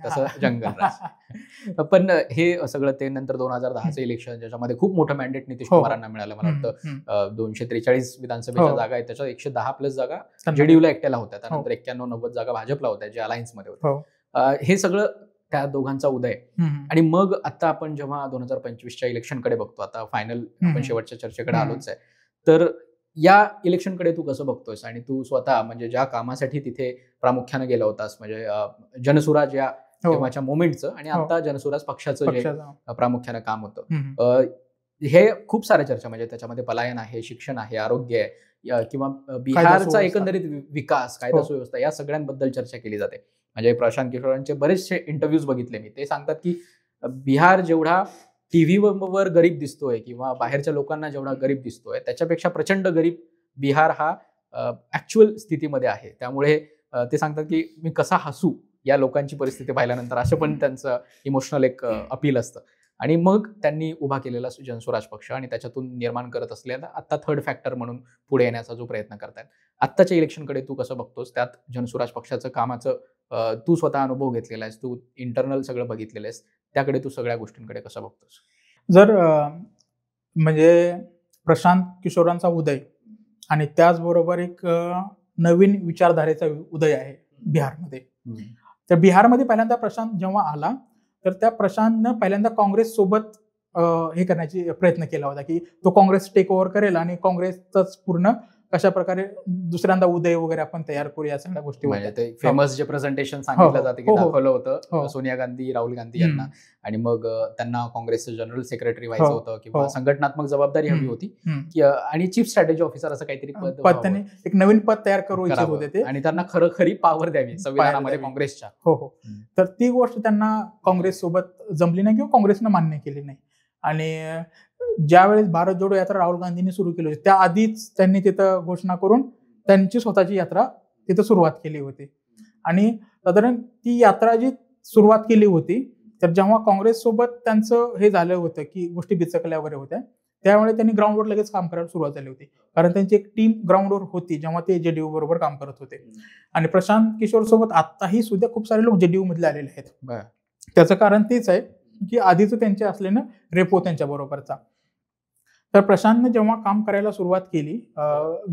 तसं जंगलराज. पण हे सगळं ते नंतर 2010चं इलेक्शन, ज्याच्यामध्ये खूप मोठं मॅन्डेट नितीश कुमारांना मिळालं. मला वाटतं 243 विधानसभेच्या जागा आहेत, त्याच्यात 110+ जागा जेडीयूला एकट्याला होत्या, त्यानंतर 91-90 जागा भाजपला होत्या, जे अलायन्समध्ये होत्या. हे सगळं त्या दोघांचा उदय. आणि मग आता आपण जेव्हा 2025च्या इलेक्शनकडे बघतो, आता फायनल आपण शेवटच्या चर्चेकडे आलोच आहे, तर या इलेक्शनकडे तू कसं बघतोयस? आणि तू स्वतः म्हणजे ज्या कामासाठी तिथे प्रामुख्याने गेला होतास, म्हणजे जनसुराज या तेव्हाच्या मोमेंटचं आणि आता जनसुराज पक्षाचं जे प्रामुख्याने काम होतं, हे खूप साऱ्या चर्चा, म्हणजे त्याच्यामध्ये पलायन आहे, शिक्षण आहे, आरोग्य आहे, किंवा बिहारचा एकंदरीत विकास, कायदा सुव्यवस्था, या सगळ्यांबद्दल चर्चा केली जाते. म्हणजे प्रशांत किशोरांचे बरेचसे इंटरव्ह्यूज बघितले मी, ते सांगतात की बिहार जेवढा टीव्हीवर गरीब दिसतोय किंवा बाहेरच्या लोकांना जेवढा गरीब दिसतोय, त्याच्यापेक्षा प्रचंड गरीब बिहार हा ऍक्च्युअल स्थितीमध्ये आहे. त्यामुळे ते सांगतात की मी कसा हसू या लोकांची परिस्थिती पाहिल्यानंतर, असं पण त्यांचं इमोशनल एक अपील असतं. आणि मग त्यांनी उभा केलेला जनसुराज पक्ष आणि त्याच्यातून निर्माण करत असलेला आता थर्ड फॅक्टर म्हणून पुढे येण्याचा जो प्रयत्न करतायत. आत्ताच्या इलेक्शनकडे तू कसं बघतोस? त्यात जनसुराज पक्षाचं कामाचं तू स्वतः अनुभव घेतलेला आहेस, तू इंटरनल सगळं बघितलेलं आहेस, त्याकडे तू सगळ्या गोष्टींकडे कसं बघतोस? जर म्हणजे प्रशांत किशोरांचा उदय आणि त्याचबरोबर एक नवीन विचारधारेचा उदय आहे बिहारमध्ये. तर बिहारमध्ये पहिल्यांदा प्रशांत जेव्हा आला, तर त्या प्रशांतनं पहिल्यांदा काँग्रेस सोबत हे करण्याची प्रयत्न केला होता की तो काँग्रेस टेक ओव्हर करेल आणि काँग्रेसचाच पूर्ण कशा प्रकारे दुसऱ्यांदा उदय वगैरे आपण तयार करू, या सगळ्या गोष्टी म्हणजे होत्या. ते फेमस जे प्रेझेंटेशन सांगितलं जातं की हो, हो. दाखवलं होतं हो. सोनिया गांधी, राहुल गांधी यांना, आणि मग त्यांना काँग्रेसचं जनरल सेक्रेटरी व्हायचं होतं किंवा हो. संघटनात्मक जबाबदारी हवी होती की आणि चीफ स्ट्रॅटेजी ऑफिसर असं काहीतरी पद पद त्यांनी एक नवीन पद तयार करू इच्छित करावं होते ते, आणि त्यांना खरी पॉवर द्यावी संविधानामध्ये द्यावी. काँग्रेसच्या. हो. तर ती गोष्ट त्यांना काँग्रेस सोबत जमली नाही किंवा काँग्रेसनं मान्य केली नाही. आणि ज्यावेळेस भारत जोडो यात्रा राहुल गांधींनी सुरू केली होती, त्याआधीच त्यांनी तिथं घोषणा करून त्यांची स्वतःची यात्रा तिथं सुरुवात केली होती. आणि साधारण ती यात्रा जी सुरुवात केली होती, तर जेव्हा काँग्रेस सोबत त्यांचं हे झालं होतं की गोष्टी बिचकल्या वगैरे होत्या, त्यामुळे त्यांनी ग्राउंडवर लगेच काम करायला सुरुवात झाली होती. कारण त्यांची एक टीम ग्राउंडवर होती जेव्हा ते जेडीयू बरोबर काम करत होते. आणि प्रशांत किशोर सोबत आताही सुद्धा खूप सारे लोक जेडीयू मधले आलेले आहेत. त्याचं कारण तेच आहे की आधीच त्यांचे असलेलं रेपो त्यांच्या बरोबरचा. तर प्रशांतने जेव्हा काम करायला सुरुवात केली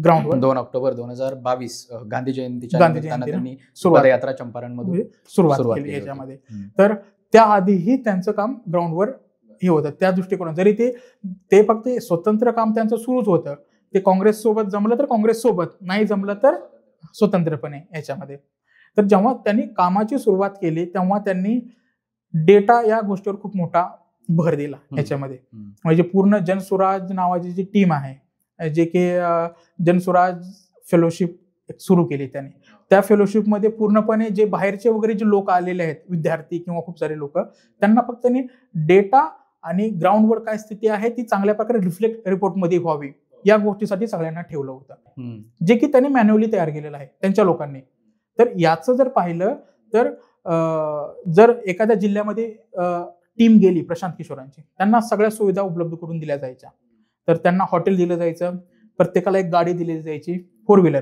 ग्राउंडवर 2 ऑक्टोबर 2022 गांधी जयंतीच्या गांधी निमित्तानं जयंतीला त्यांनी सुरुवात पदयात्रा चंपारण मधून सुरुवात सुरुवात केली केली याच्यामध्ये. होती. तर त्याआधीही त्यांचं काम ग्राउंडवर हे होतं. त्या दृष्टिकोनात जरी ते फक्त स्वतंत्र काम त्यांचं सुरूच होतं, ते काँग्रेस सोबत जमलं तर काँग्रेस सोबत, नाही जमलं तर स्वतंत्रपणे याच्यामध्ये. तर जेव्हा त्यांनी कामाची सुरुवात केली तेव्हा त्यांनी डेटा या गोष्टीवर खूप मोठा भर दिला याच्यामध्ये. म्हणजे पूर्ण जनसुराज नावाची जी टीम आहे, जे की जनसुराज फेलोशिप सुरू केली त्यांनी. त्या फेलोशिपमध्ये पूर्णपणे जे बाहेरचे वगैरे जे लोक आलेले आहेत, विद्यार्थी किंवा खूप सारे लोक, त्यांना फक्त त्यांनी डेटा आणि ग्राउंडवर काय स्थिती आहे ती चांगल्या प्रकारे रिफ्लेक्ट रिपोर्टमध्ये व्हावी या गोष्टीसाठी सगळ्यांना ठेवलं होतं, जे की त्यांनी मॅन्युअली तयार केलेलं आहे त्यांच्या लोकांनी. तर याचं जर पाहिलं तर जर एखाद्या जिल्ह्यामध्ये टीम गेली प्रशांत किशोरांची, त्यांना सगळ्या सुविधा उपलब्ध करून दिल्या जायच्या. तर त्यांना हॉटेल दिलं जायचं, प्रत्येकाला एक गाडी दिली जायची 4 व्हीलर.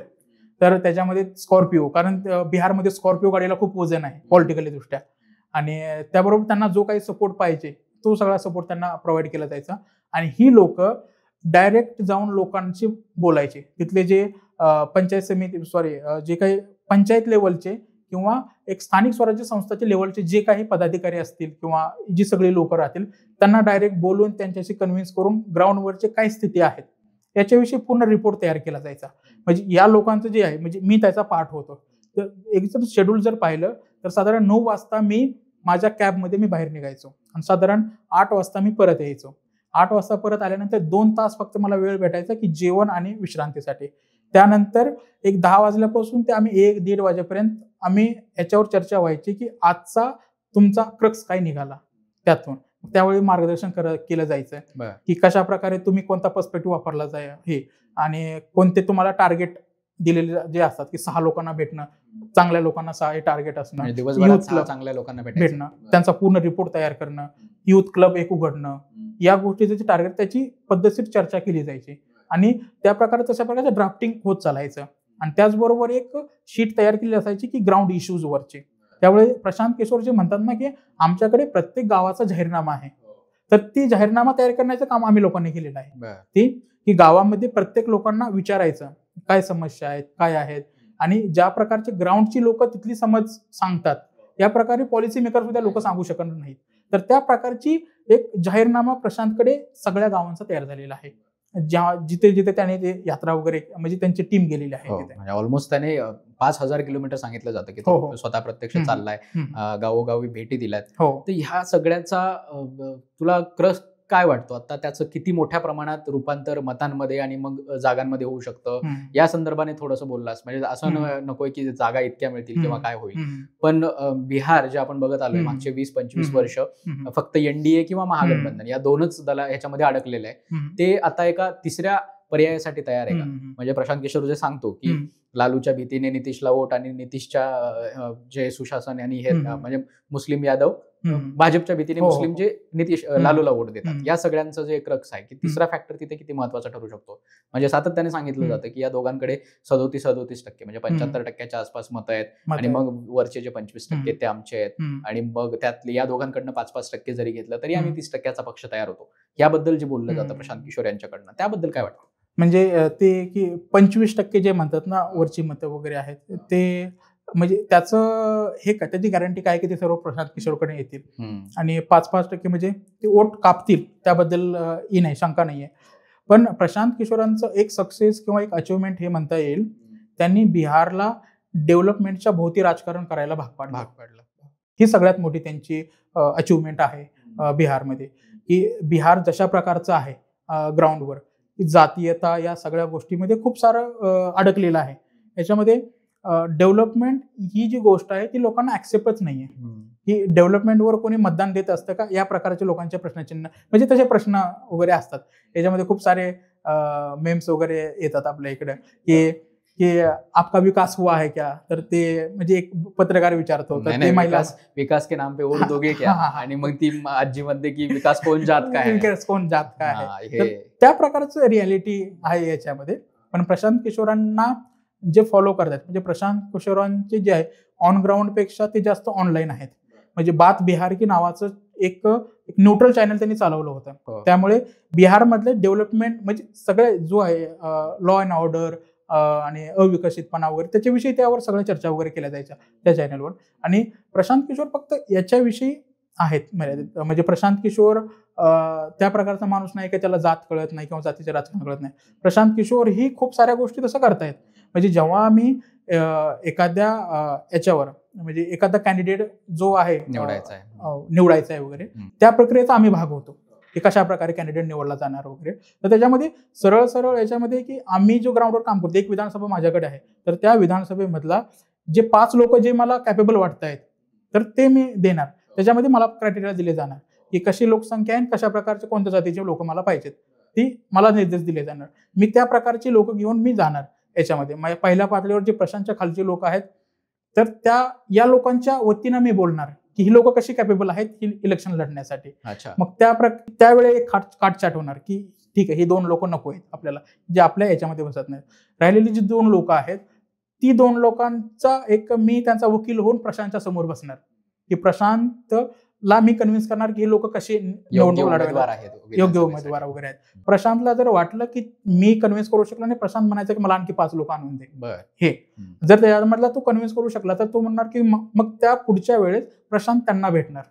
तर त्याच्यामध्ये स्कॉर्पिओ, कारण बिहारमध्ये स्कॉर्पिओ गाडीला खूप वजन आहे पॉलिटिकली दृष्ट्या, आणि त्याबरोबर त्यांना जो काही सपोर्ट पाहिजे तो सगळा सपोर्ट त्यांना प्रोव्हाइड केला जायचा. आणि ही लोक डायरेक्ट जाऊन लोकांशी बोलायचे. तिथले जे पंचायत समिती जे काही पंचायत लेवलचे किंवा एक स्थानिक स्वराज्य संस्थाच्या लेवलचे जे काही पदाधिकारी असतील किंवा जी सगळी लोक राहतील, त्यांना डायरेक्ट बोलून त्यांच्याशी कन्व्हिन्स करून ग्राउंडवरचे काय स्थिती आहेत याच्याविषयी पूर्ण रिपोर्ट तयार केला जायचा. म्हणजे या लोकांचं जे आहे, म्हणजे मी त्याचा पार्ट होतो. तर एक जर शेड्यूल जर पाहिलं तर साधारण 9 वाजता मी माझ्या कॅबमध्ये मी बाहेर निघायचो आणि साधारण 8 वाजता मी परत यायचो. 8 वाजता परत आल्यानंतर 2 तास फक्त मला वेळ भेटायचा की जेवण आणि विश्रांतीसाठी. त्यानंतर एक 10 वाजल्यापासून ते आम्ही 1-1:30 वाजेपर्यंत आम्ही याच्यावर चर्चा व्हायची की आजचा तुमचा क्रक्स काय निघाला त्यातून. त्यावेळी मार्गदर्शन केलं जायचं की कशा प्रकारे तुम्ही कोणता पर्स्पेक्टिव्ह वापरला जाय हे, आणि कोणते तुम्हाला टार्गेट दिलेले जे असतात की 6 लोकांना भेटणं, चांगल्या लोकांना 6 टार्गेट असणं, दिवसभरात 6 चांगल्या लोकांना भेटणं, त्यांचा पूर्ण रिपोर्ट तयार करणं, युथ क्लब एक उघडणं, या गोष्टीचे टार्गेट त्याची पद्धतशीर चर्चा केली जायची. आणि त्या प्रकारे तशा प्रकारचं ड्राफ्टिंग होत चालायचं. आणि त्याचबरोबर एक शीट तयार केली असायची की ग्राउंड इश्यूज वरची. त्यावेळी प्रशांत किशोर जे म्हणतात ना की आमच्याकडे प्रत्येक गावाचा जाहीरनामा आहे, तर ती जाहीरनामा तयार करण्याचं काम आम्ही लोकांनी केलेलं आहे. ती की गावामध्ये प्रत्येक लोकांना विचारायचं काय समस्या आहेत, काय आहेत, आणि ज्या प्रकारचे ग्राउंडची लोक तिथली समज सांगतात या प्रकारे पॉलिसी मेकर सुद्धा लोक सांगू शकणार नाहीत. तर त्या प्रकारची एक जाहीरनामा प्रशांतकडे सगळ्या गावांचा तयार झालेला आहे, जिथे जिथे त्याने ते यात्रा वगैरे म्हणजे त्यांची टीम गेलेली आहे. म्हणजे ऑलमोस्ट त्याने 5,000 किलोमीटर सांगितलं जातं की तो स्वतः प्रत्यक्ष चाललाय, गावोगावी भेटी दिल्यात. तर ह्या सगळ्याचा तुला क्रस काय वाटतो आता, त्याचं किती मोठ्या प्रमाणात रूपांतर मतांमध्ये आणि मग जागांमध्ये होऊ शकतं या संदर्भाने थोडंसं बोललास. म्हणजे असं नकोय की जागा इतक्या मिळतील किंवा काय होईल, पण बिहार जे आपण बघत आलोय मागचे 20-25 वर्ष फक्त एनडीए किंवा महागठबंधन या दोनच दला ह्याच्यामध्ये अडकलेलं आहे, ते आता एका तिसऱ्या पर्यायासाठी तयार आहे का? म्हणजे प्रशांत किशोर जे सांगतो की लालूच्या भीतीने नितीशला वोट आणि नितीशच्या जे सुशासन आणि हे म्हणजे मुस्लिम यादव भाजपच्या भीतीने मुस्लिम जे नितीश लालूला वोट देतात, या सगळ्यांचं जे क्रक्स आहे की तिसरा फॅक्टर तिथे किती महत्वाचा ठरू शकतो. म्हणजे सातत्याने सांगितलं जातं की या दोघांकडे 37% म्हणजे 75% आसपास मतं आहेत आणि मग वरचे जे 25% ते आमचे आहेत, आणि मग त्यातले या दोघांकडनं 5-5% जरी घेतलं तरी आम्ही 30%चा पक्ष तयार होतो. याबद्दल जे बोललं जातं प्रशांत किशोर यांच्याकडनं, त्याबद्दल काय वाटतं? म्हणजे ते की 25% जे म्हणतात ना वरची मतं वगैरे आहेत, ते म्हणजे त्याचं हे का त्याची गॅरंटी काय की ते सर्व प्रशांत किशोरकडे येतील आणि 5-5% म्हणजे ते वोट कापतील त्याबद्दल ही नाही, शंका नाहीये. पण प्रशांत किशोरांचं एक सक्सेस किंवा एक अचिव्हमेंट हे म्हणता येईल, त्यांनी बिहारला डेव्हलपमेंटच्या भोवती राजकारण करायला भाग पाडलं. ही सगळ्यात मोठी त्यांची अचिव्हमेंट आहे बिहारमध्ये, की बिहार जशा प्रकारचं आहे ग्राउंडवर, की जातीयता या सगळ्या गोष्टीमध्ये खूप सारं अडकलेलं आहे. याच्यामध्ये डेव्हलपमेंट ही जी गोष्ट आहे ती लोकांना ऍक्सेप्टच नाहीये, की डेव्हलपमेंटवर कोणी मतदान देत असतं का, या प्रकारचे लोकांचे प्रश्नचिन्ह, म्हणजे तसे प्रश्न वगैरे असतात. याच्यामध्ये खूप सारे मेम्स वगैरे येतात आपल्या इकडे, की आपका विकास हुआ है क्या, तर ते म्हणजे एक पत्रकार विचारतो, तर ते महिला विकास के नाम पे वोट दोगे क्या, आणि मग ती आजी म्हणते की विकास कोण जात काय, विकास कोण जात काय आहे. त्या प्रकारचं रियालिटी आहे याच्यामध्ये. पण प्रशांत किशोरांना जे फॉलो करतात, म्हणजे प्रशांत किशोरांचे जे आहे ऑन ग्राउंड पेक्षा ते जास्त ऑनलाईन आहेत. म्हणजे बात बिहार की नावाचं एक न्यूट्रल चॅनल त्यांनी चालवलं होतं. त्यामुळे बिहारमधले डेव्हलपमेंट म्हणजे सगळे जो आहे लॉ अँड ऑर्डर आणि अविकसितपणा वगैरे त्याच्याविषयी त्यावर सगळ्या चर्चा वगैरे केल्या जायच्या त्या चॅनलवर. आणि प्रशांत किशोर फक्त याच्याविषयी आहेत, म्हणजे प्रशांत किशोर त्या प्रकारचा माणूस नाही की त्याला जात कळत नाही किंवा जातीचे राजकारण कळत नाही. प्रशांत किशोर ही खूप साऱ्या गोष्टी तसं करतायत. म्हणजे जेव्हा आम्ही एखाद्या याच्यावर म्हणजे एखादा कॅन्डिडेट जो आहे निवडायचा आहे वगैरे, त्या प्रक्रियेचा आम्ही भाग होतो, की कशा प्रकारे कॅन्डिडेट निवडला जाणार वगैरे. तर त्याच्यामध्ये सरळ याच्यामध्ये की आम्ही जो ग्राउंडवर काम करतो, एक विधानसभा माझ्याकडे आहे, तर त्या विधानसभेमधला जे 5 लोक जे मला कॅपेबल वाटतायत तर ते मी देणार. त्याच्यामध्ये मला क्रायटेरिया दिले जाणार की कशी लोकसंख्या आहे, कशा प्रकारचे कोणत्या जातीचे लोक मला पाहिजेत, ती मला निर्देश दिले जाणार. मी त्या प्रकारची लोक घेऊन मी जाणार याच्यामध्ये. माझ्या पहिल्या पातळीवर जे प्रशांतच्या खालचे लोक आहेत, तर या लोकांच्या वतीनं मी बोलणार की ही लोक कशी कॅपेबल आहेत ही इलेक्शन लढण्यासाठी. मग त्यावेळी एक काटछाट होणार की ठीक आहे, ही 2 लोक नको आहेत आपल्याला, जे आपल्या याच्यामध्ये बसत नाहीत. राहिलेली जी 2 लोक आहेत, ती 2 लोकांचा मी त्यांचा वकील होऊन प्रशांतच्या समोर बसणार, की प्रशांतला मी कन्व्हिन्स करणार की हे लोक कसे योग्य उमेदवार वगैरे आहेत. प्रशांतला जर वाटलं की मी कन्व्हिन्स करू शकलो नाही, प्रशांत म्हणायचं की मला आणखी 5 लोक आणून दे. हे जर त्यामधला तो कन्व्हिन्स करू शकला तर तो म्हणणार की मग त्या पुढच्या वेळेस प्रशांत त्यांना भेटणार,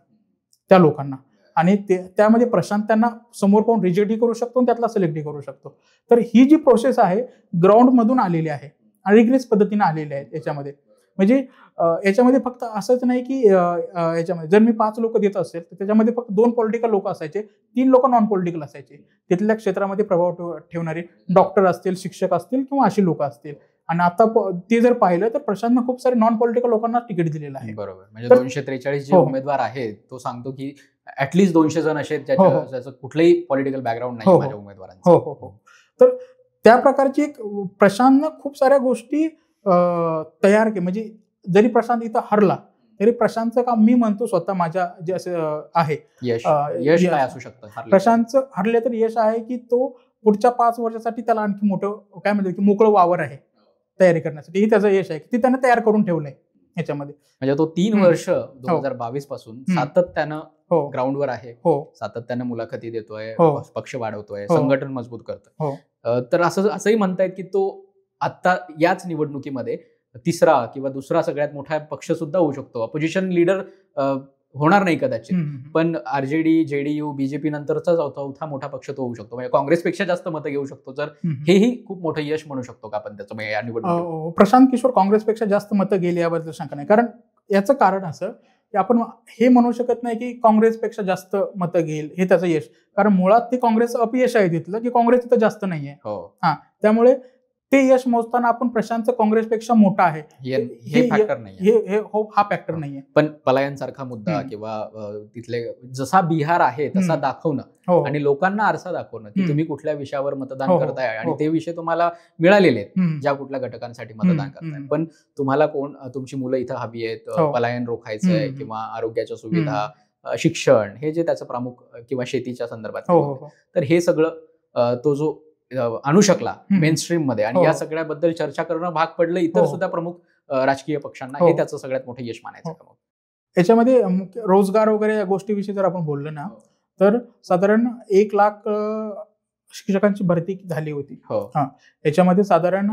त्या लोकांना, आणि त्यामध्ये प्रशांत त्यांना समोर पाहून रिजेक्टही करू शकतो आणि त्यातला सिलेक्टही करू शकतो. तर ही जी प्रोसेस आहे ग्राउंड मधून आलेली आहे आणि रिग्रेस पद्धतीने आलेली आहे याच्यामध्ये. म्हणजे याच्यामध्ये फक्त असंच नाही की याच्यामध्ये जर मी 5 लोक देत असेल तर त्याच्यामध्ये फक्त 2 पॉलिटिकल लोक असायचे, 3 लोक नॉन पॉलिटिकल असायचे. तिथल्या क्षेत्रामध्ये प्रभाव ठेवणारे डॉक्टर असतील, शिक्षक असतील किंवा अशी लोक असतील. आणि आता ते जर पाहिलं तर प्रशांतनं खूप सारे नॉन पॉलिटिकल लोकांना तिकीट दिलेलं आहे. बरोबर. म्हणजे 243 जे उमेदवार आहेत, तो सांगतो की ऍटलीस्ट 200 जण असे ज्याचं कुठलंही पॉलिटिकल बॅकग्राऊंड नाही माझ्या उमेदवारांचं. हो. तर त्या प्रकारची एक प्रशांतनं खूप साऱ्या गोष्टी तयार केली. म्हणजे जरी प्रशांत इथं हरला तरी प्रशांतचं काम मी म्हणतो स्वतः माझ्या जे असं आहे यश काय असू शकतं. प्रशांतचं हरले तर यश आहे की तो पुढच्या 5 वर्षासाठी त्याला आणखी मोठं काय म्हणतात की मोकळं वावर आहे तयारी करण्यासाठी. ही त्याचं यश आहे की ती त्यानं तयार करून ठेवलंय याच्यामध्ये. म्हणजे तो 3 वर्ष 2022 पासून सातत्यानं ग्राउंडवर आहे, सातत्यानं मुलाखती देतोय, पक्ष वाढवतोय, संघटन मजबूत करतोय. तर असंही म्हणतायत की तो आता याच निवडणुकीमध्ये 3रा किंवा 2रा सगळ्यात मोठा पक्ष सुद्धा होऊ शकतो. अपोजिशन लीडर होणार नाही कदाचित, पण आरजेडी, जेडीयू, बीजेपी नंतरचा 4था मोठा पक्ष तो होऊ शकतो. म्हणजे काँग्रेसपेक्षा जास्त मतं घेऊ शकतो. तर हेही खूप मोठं यश म्हणू शकतो का आपण त्याचं या निवडणुकीत? प्रशांत किशोर काँग्रेसपेक्षा जास्त मतं गेली याबद्दल शंका नाही. कारण याचं कारण असं की आपण हे म्हणू शकत नाही की काँग्रेसपेक्षा जास्त मतं घेईल हे त्याचं यश. कारण मुळात ते काँग्रेस अपयश आहे तिथलं, की काँग्रेस तिथं जास्त नाहीये. त्यामुळे ते यश मोजताना आपण प्रशांतचं काँग्रेसपेक्षा मोठा आहे हे फॅक्टर नाही, हा फॅक्टर नाहीये. पण पलायन सारखा मुद्दा किंवा तिथले जसा बिहार आहे तसा दाखवणं आणि लोकांना आरसा दाखवणं की तुम्ही कुठल्या विषयावर मतदान करताय आणि ते विषय तुम्हाला मिळालेले आहेत, ज्या कुठल्या घटकांसाठी मतदान करताय. पण तुम्हाला तुमची मुलं इथं हवी आहेत, पलायन रोखायचंय किंवा आरोग्याच्या सुविधा, शिक्षण, हे जे त्याचं प्रमुख किंवा शेतीच्या संदर्भात, तर हे सगळं तो जो आणू शकला मेन स्ट्रीम मध्ये आणि या सगळ्याबद्दल चर्चा करणं भाग पडलं इतर सुद्धा प्रमुख राजकीय पक्षांना. हे त्याचं सगळ्यात मोठं यश मानायचं का? याच्यामध्ये रोजगार वगैरे या गोष्टीविषयी जर आपण बोललो ना, तर साधारण 1 लाख शिक्षकांची भरती झाली होती. याच्यामध्ये साधारण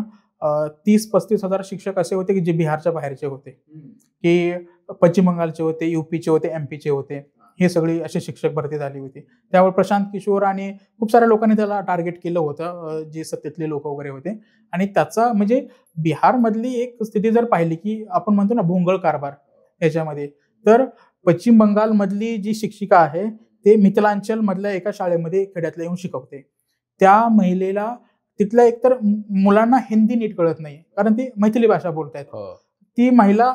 30-35 हजार शिक्षक असे होते की जे बिहारच्या बाहेरचे होते, की पश्चिम बंगालचे होते, युपीचे होते, एमपीचे होते. हे सगळी अशी शिक्षक भरती झाली होती. त्यावर प्रशांत किशोर आणि खूप साऱ्या लोकांनी त्याला टार्गेट केलं होतं, जे सत्तेतले लोक वगैरे होते. आणि त्याचा म्हणजे बिहारमधली एक स्थिती जर पाहिली की आपण म्हणतो ना भोंगळ कारभार याच्यामध्ये, तर पश्चिम बंगालमधली जी शिक्षिका आहे ते मिथिलांचल मधल्या एका शाळेमध्ये खेड्यातल्या येऊन शिकवते. त्या महिलेला तिथल्या एकतर मुलांना हिंदी नीट कळत नाही कारण ती मैथिली भाषा बोलतायत. ती महिला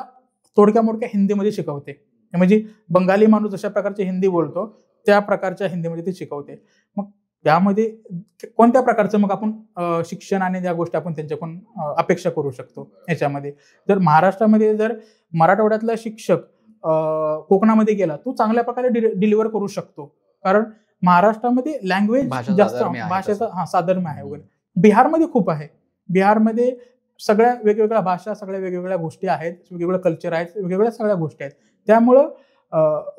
तोडक्या मोडक्या हिंदीमध्ये शिकवते. म्हणजे बंगाली माणूस जशा प्रकारची हिंदी बोलतो त्या प्रकारच्या हिंदीमध्ये ती शिकवते. मग त्यामध्ये कोणत्या प्रकारचं मग आपण शिक्षण आणि त्या गोष्टी आपण त्यांच्याकडून अपेक्षा करू शकतो याच्यामध्ये. जर महाराष्ट्रामध्ये जर मराठवाड्यातला शिक्षक कोकणामध्ये गेला तो चांगल्या प्रकारे डिलिव्हर करू शकतो कारण महाराष्ट्रामध्ये लँग्वेज जास्त भाषेचा साधर्म्य आहे वगैरे. बिहारमध्ये खूप आहे. बिहारमध्ये सगळ्या वेगवेगळ्या भाषा, सगळ्या वेगवेगळ्या गोष्टी आहेत, वेगवेगळं कल्चर आहेत, वेगवेगळ्या सगळ्या गोष्टी आहेत. त्यामुळं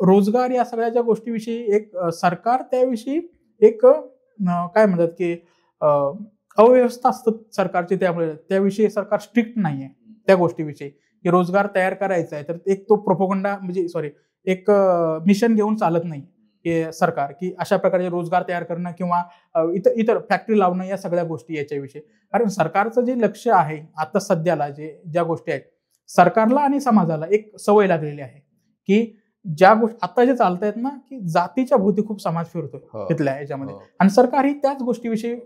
रोजगार या सगळ्या ज्या गोष्टीविषयी एक सरकार त्याविषयी एक काय म्हणतात की अव्यवस्था असतात सरकारची, त्यामुळे त्याविषयी सरकार स्ट्रिक्ट नाहीये त्या गोष्टीविषयी की रोजगार तयार करायचा आहे तर एक तो प्रोपोगंडा म्हणजे एक मिशन घेऊन चालत नाही सरकार की अशा प्रकारचे रोजगार तयार करणं किंवा इतर फॅक्टरी लावणं या सगळ्या गोष्टी याच्याविषयी. कारण सरकारचं जे लक्ष आहे आता सध्याला ज्या गोष्टी आहेत, सरकारला आणि समाजाला एक सवय लागलेली आहे की ज्या गोष्टी आता जे चालतायत ना की जातीच्या भोवती खूप समाज फिरतोय तिथल्या याच्यामध्ये. आणि सरकार ही त्याच गोष्टीविषयी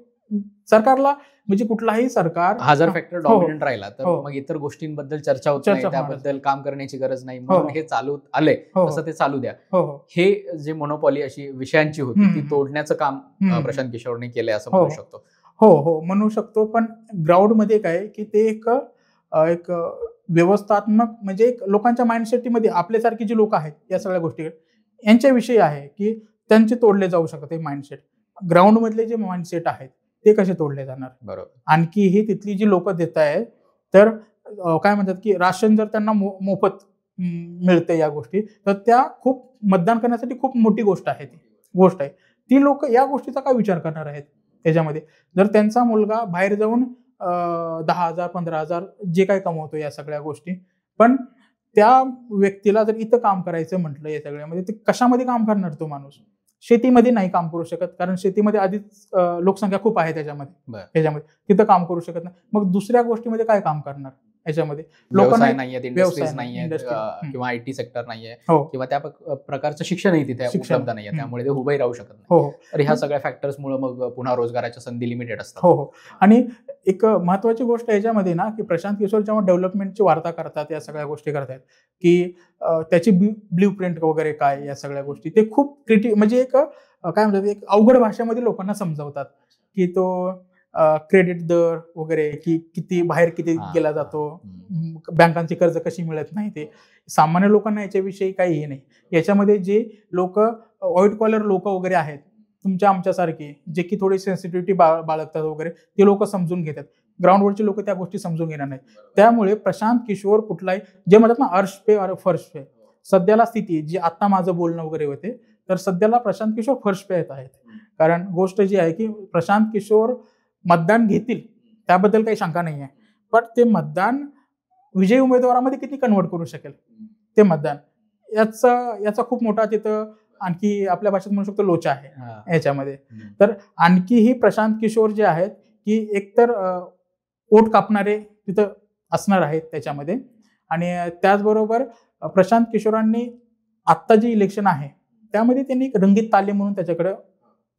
सरकारला म्हणजे कुठलाही सरकार हा जर फॅक्टर डॉमिनंट राहिला तर मग इतर गोष्टींबद्दल चर्चा होत नाही, त्याबद्दल काम करण्याची गरज नाही, म्हणून हे चालू आलंय तसं ते चालू द्या. हे जे मोनोपॉली अशी विषयांची होती ती तोडण्याचं काम प्रशांत किशोरने केलंय असं म्हणू शकतो. हो म्हणू शकतो. पण ग्राउंडमध्ये काय की ते एक व्यवस्थात्मक म्हणजे एक लोकांच्या माइंडसेटमध्ये आपल्यासारखी जी लोक आहेत या सगळ्या गोष्टी यांच्याविषयी आहे की त्यांचे तोडले जाऊ शकते माइंडसेट. ग्राउंड मधले जे माइंडसेट आहेत ते कसे तोडले जाणार. बरोबर. आणखी ही तिथली जी लोक देत आहेत तर काय म्हणतात की राशन जर त्यांना मोफत मिळते या गोष्टी तर त्या खूप मतदान करण्यासाठी खूप मोठी गोष्ट आहे. ती लोक या गोष्टीचा काय विचार करणार आहेत त्याच्यामध्ये. जर त्यांचा मुलगा बाहेर जाऊन 10,000 15,000 जे काही कमवतो या सगळ्या गोष्टी, पण त्या व्यक्तीला जर इथं काम करायचं म्हटलं या सगळ्यामध्ये ते कशामध्ये काम करणार तो माणूस. शेतीमध्ये नाही काम करू शकत कारण शेतीमध्ये आधीच लोकसंख्या खूप आहे त्याच्यामध्ये तिथं काम करू शकत नाही. मग दुसऱ्या गोष्टीमध्ये काय काम करणार याच्यामध्ये. व्यवसाय नाहीये, इंडस्ट्रीज नाहीये किंवा IT सेक्टर नाहीये किंवा त्या प्रकारचं शिक्षणही तिथे उपलब्ध नाहीये, त्यामुळे ते उभंही राहू शकत नाही. तर ह्या सगळ्या फॅक्टर्समुळे मग पुन्हा रोजगाराच्या संधी लिमिटेड असतात. आणि एक महत्वाची गोष्ट याच्यामध्ये ना की प्रशांत किशोर जेव्हा डेव्हलपमेंटची वार्ता करतात या सगळ्या गोष्टी करतात की त्याची ब्ल्यू प्रिंट वगैरे काय या सगळ्या गोष्टी ते खूप म्हणजे एक काय म्हणतात एक अवघड भाषेमध्ये लोकांना समजावतात की तो क्रेडिट दर वगैरे की किती बाहेर किती गेला जातो, बँकांची कर्ज कशी मिळत नाही, ते सामान्य लोकांना याच्याविषयी काही हे नाही. याच्यामध्ये जे लोक व्हाईट कॉलर लोक वगैरे आहेत तुमच्या आमच्यासारखे जे की थोडी सेन्सिटिव्हिटी बाळगतात वगैरे ते लोक समजून घेतात. ग्राउंडवरचे लोक त्या गोष्टी समजून घेणार नाहीत. त्यामुळे प्रशांत किशोर कुठलाही जे म्हणतात ना अर्श पे और फर्श पे सध्याला स्थिती जी आता माझं बोलणं वगैरे होते तर सध्याला प्रशांत किशोर फर्श पे येत आहेत. कारण गोष्ट जी आहे की प्रशांत किशोर मतदान घेतील त्याबद्दल काही शंका नाही आहे, पण ते मतदान विजयी उमेदवारामध्ये किती कन्वर्ट करू शकेल ते मतदान याचा खूप मोठा तिथं आणखी आपल्या भाषेत म्हणू शकतो लोचा आहे याच्यामध्ये. तर आणखीही प्रशांत किशोर जे आहेत की एकतर वोट कापणारे तिथं असणार आहेत त्याच्यामध्ये. आणि त्याचबरोबर प्रशांत किशोरांनी आत्ता जे इलेक्शन आहे त्यामध्ये त्यांनी रंगीत तालीम म्हणून त्याच्याकडे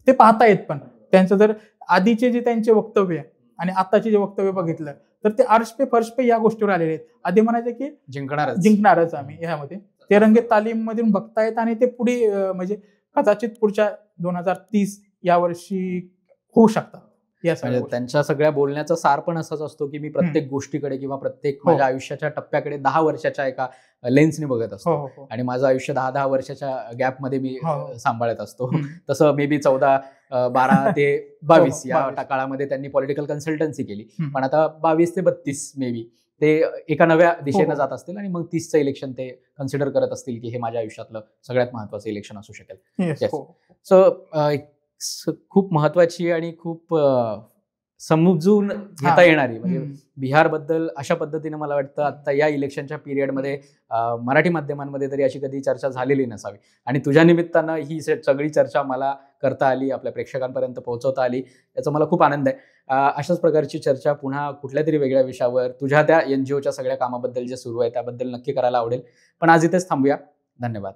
ते पाहतायत. पण त्यांचं जर आधीचे जे त्यांचे वक्तव्य आणि आताचे जे वक्तव्य बघितलं तर ते अर्श पे फर्श पे या गोष्टीवर आलेले आहेत. आधी म्हणायचे की जिंकणारच आम्ही ह्यामध्ये ते रंगीत तालीम मधून बघतायत आणि ते पुढे म्हणजे कदाचित पुढच्या 2030 या वर्षी होऊ शकतात. म्हणजे त्यांच्या सगळ्या बोलण्याचा सार पण असाच असतो की मी प्रत्येक गोष्टीकडे किंवा प्रत्येक माझ्या आयुष्याच्या टप्प्याकडे 10 वर्षाच्या एका लेन्सने बघत असतो आणि माझं आयुष्य 10 वर्षाच्या गॅपमध्ये मी सांभाळत असतो. तसं मे बी 14, 12 ते 22 या काळामध्ये त्यांनी पॉलिटिकल कन्सल्टन्सी केली, पण आता 22 ते 32 मे बी ते एका नव्या दिशेनं जात असतील आणि मग 30चं इलेक्शन ते कन्सिडर करत असतील की हे माझ्या आयुष्यातलं सगळ्यात महत्वाचं इलेक्शन असू शकेल. सो खूप महत्वाची आणि खूप समजून घेता हा. येणारी, म्हणजे हम्म. बिहारबद्दल अशा पद्धतीने मला वाटतं आता या इलेक्शनच्या पिरियडमध्ये मराठी माध्यमांमध्ये तरी अशी कधी चर्चा झालेली नसावी. आणि तुझ्या निमित्तानं ही सगळी चर्चा मला करता आली, आपल्या प्रेक्षकांपर्यंत पोहोचवता आली, याचा मला खूप आनंद आहे. अशाच प्रकारची चर्चा पुन्हा कुठल्या तरी वेगळ्या विषयावर, तुझ्या त्या NGOच्या सगळ्या कामाबद्दल जे सुरू आहे त्याबद्दल नक्की करायला आवडेल. पण आज इथेच थांबूया. धन्यवाद.